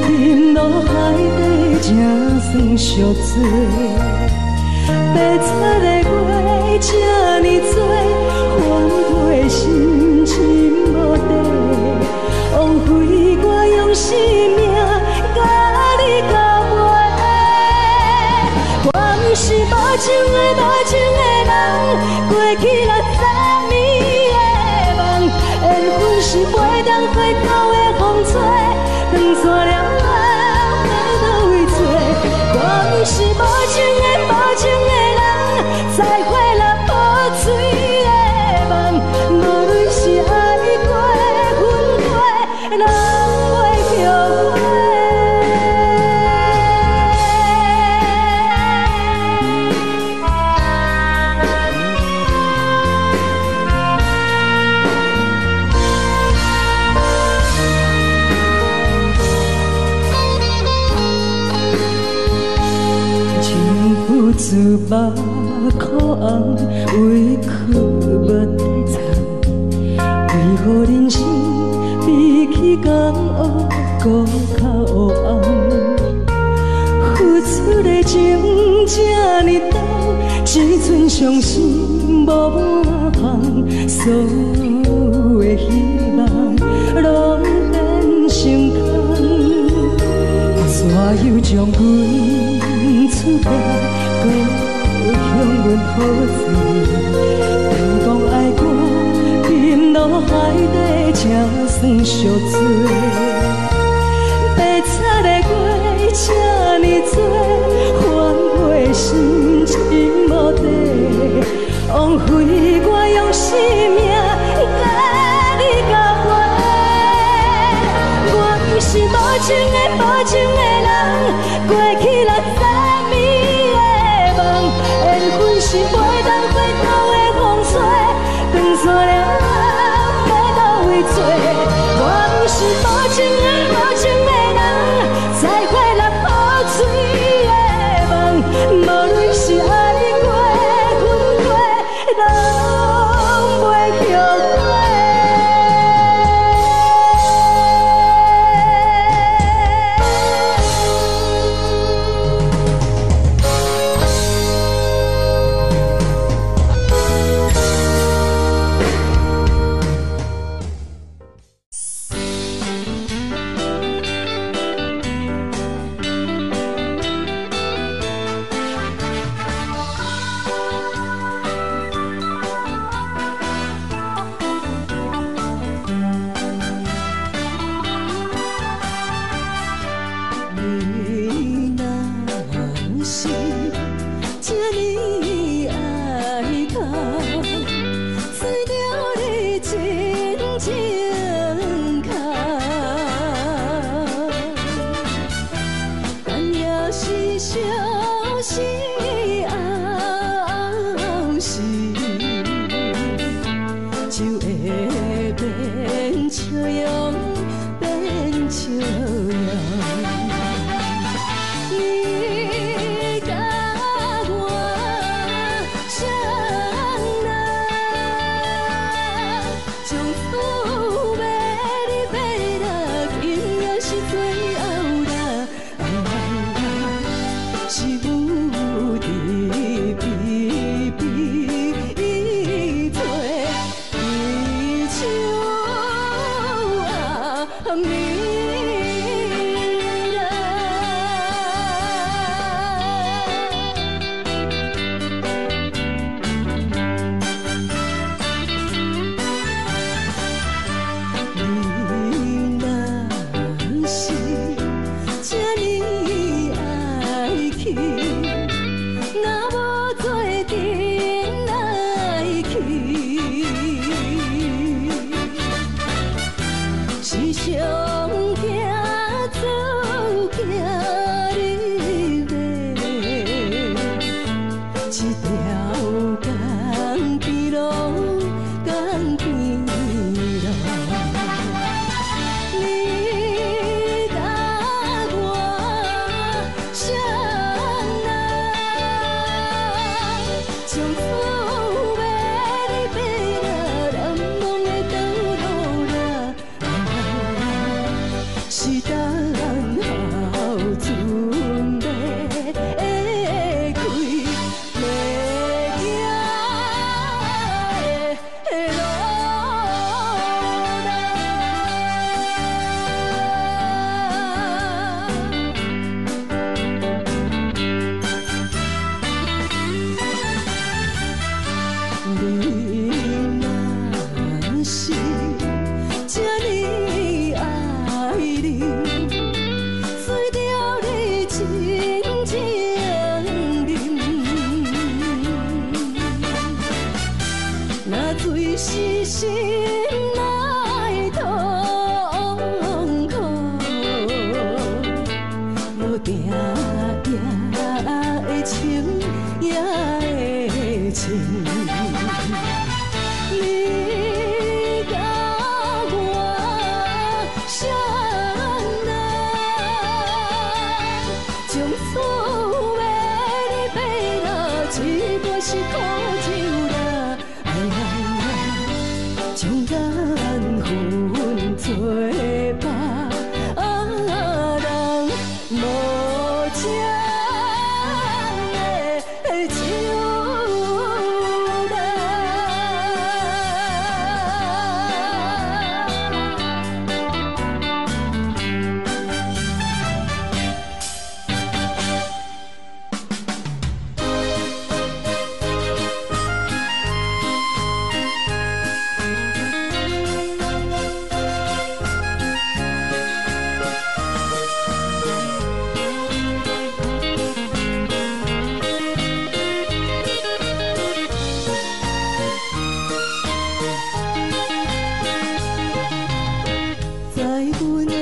沉落海底才算赎罪。白擦的月这呢多，换回心情无地，枉费我用生命甲你交陪。我不是无情的人，过去60年。缘分是袂当回头的风吹，断线了后要倒位找？我不是无情的人，再会了无水的梦，无论是爱过分过，人袂后悔。自目苦红，委屈无地藏，为何人生比起江湖搁较黑暗？的情这呢重，只剩伤心无半项，所有的希望拢变成空。怎又将阮出嫁，搁向阮好势？当讲爱我，沉落海底才算赎罪。白擦的月这呢多，换袂心情无底，枉费我用生命甲你交陪。我不是无情的人，过去60暝的梦，缘分是飞东飞东的风吹，断线了要到位做。我不是无情的人，再过了雨水的梦，无论是爱过恨过，拢袂后悔。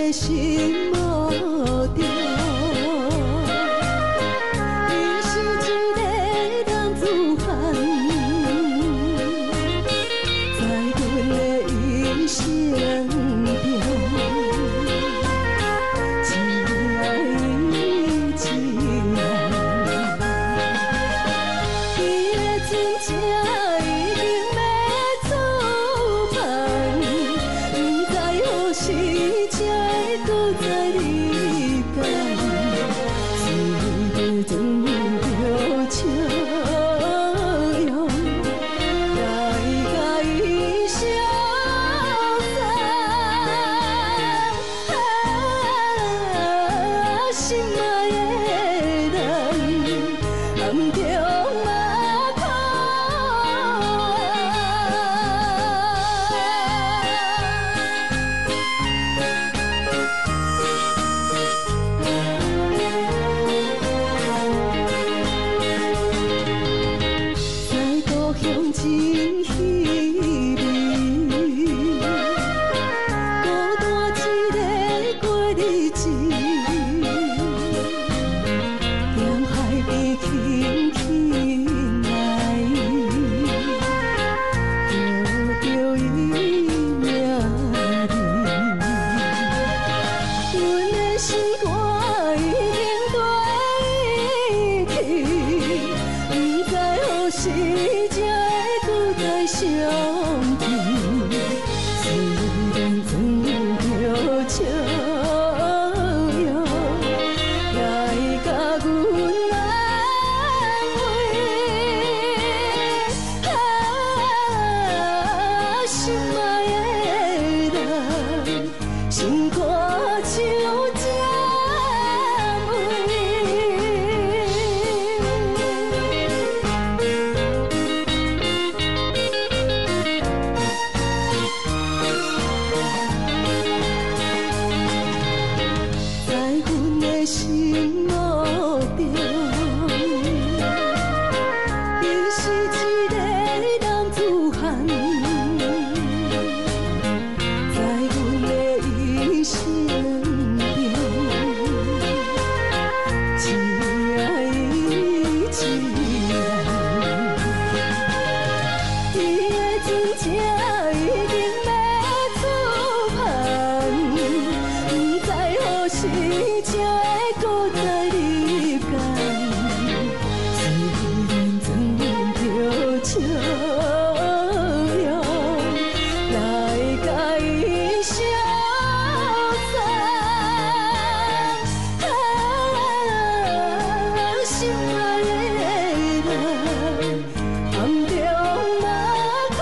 的心无着。伊是一个男子汉，在阮的一生中，只爱伊一人。伊的船只已经要出航，不知何时才会搁再离港。思念装着笑容，来甲伊相送。心爱的人，暗中嘛可在故乡真稀微，孤单一个过日子。沿海边轻轻来，叫着伊名字。阮的心肝已经跟伊去，不知何时才会搁再相见。思念装着笑容，来甲阮安慰。心爱的人，心肝像针尾。在阮的心无着，伊是一个男子汉，在阮的一生中，只爱伊一人。伊的船只已经要出航，不知何时才会搁再离港。思念装着笑容，来甲伊相送。心爱的人，暗中嘛可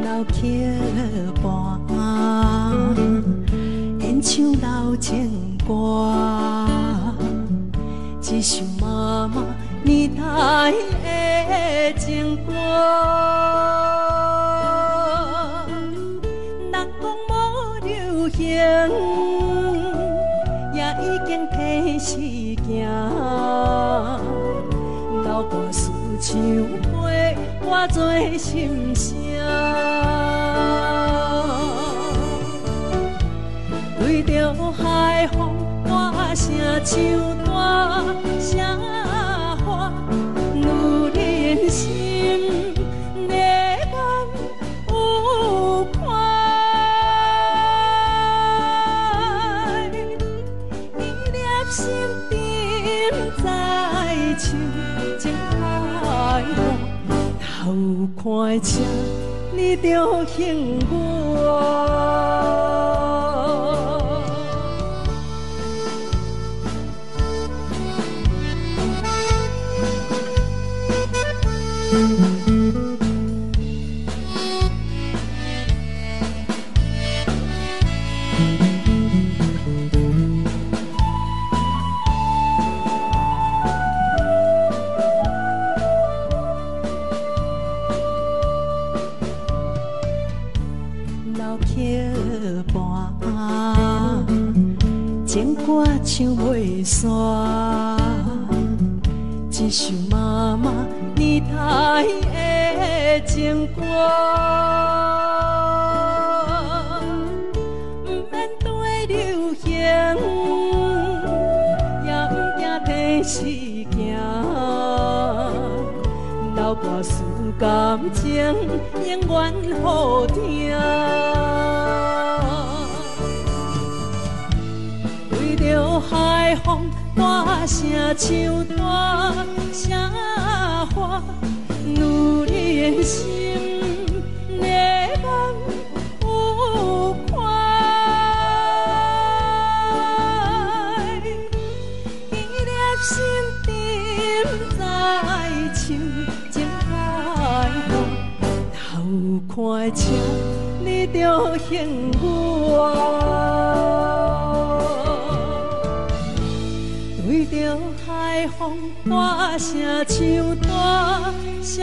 老曲伴，演唱老情歌，一首妈妈年代的情歌。人讲无流行，也已经提示行。老歌思唱陪我做心声。对着海风，歌声唱大声喊，女人心热眼有看。快车，你着幸我。老桥畔，情歌唱袂煞，一首妈妈年代的情歌，不免对流行，也不惊天时行。流歌词感情，永远好听。为着海风大声唱大声话，女人心热望有快，记念心沉在唱情海歌，头看车你着幸我。为着海风大声唱大声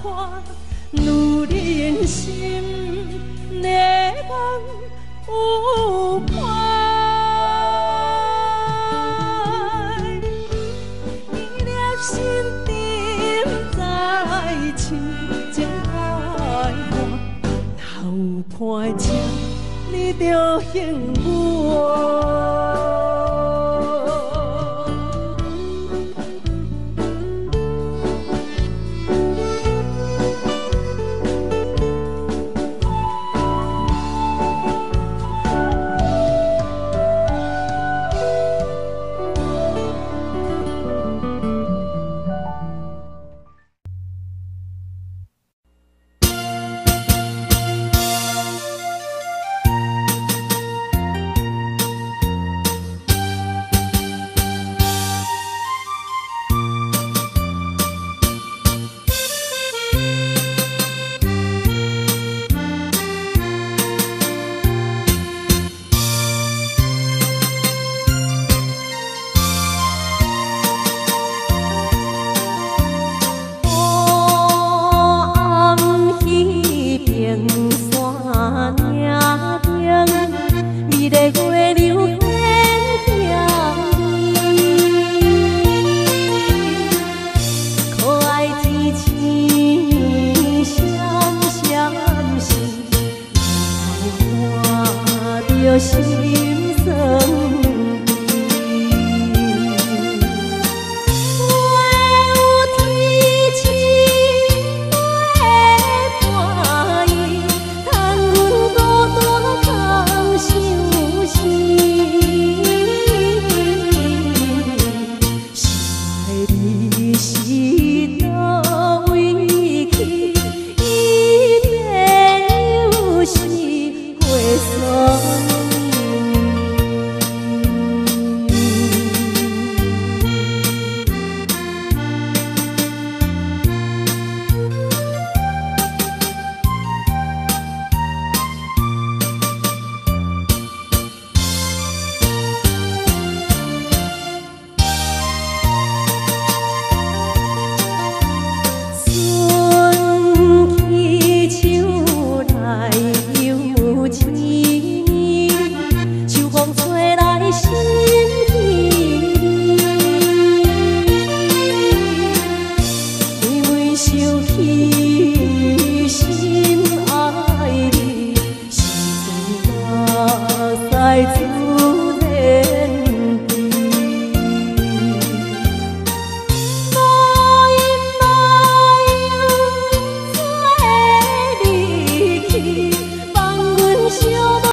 话，女人心热望有快，记念心沉在唱情海歌，头看车你着幸我。心。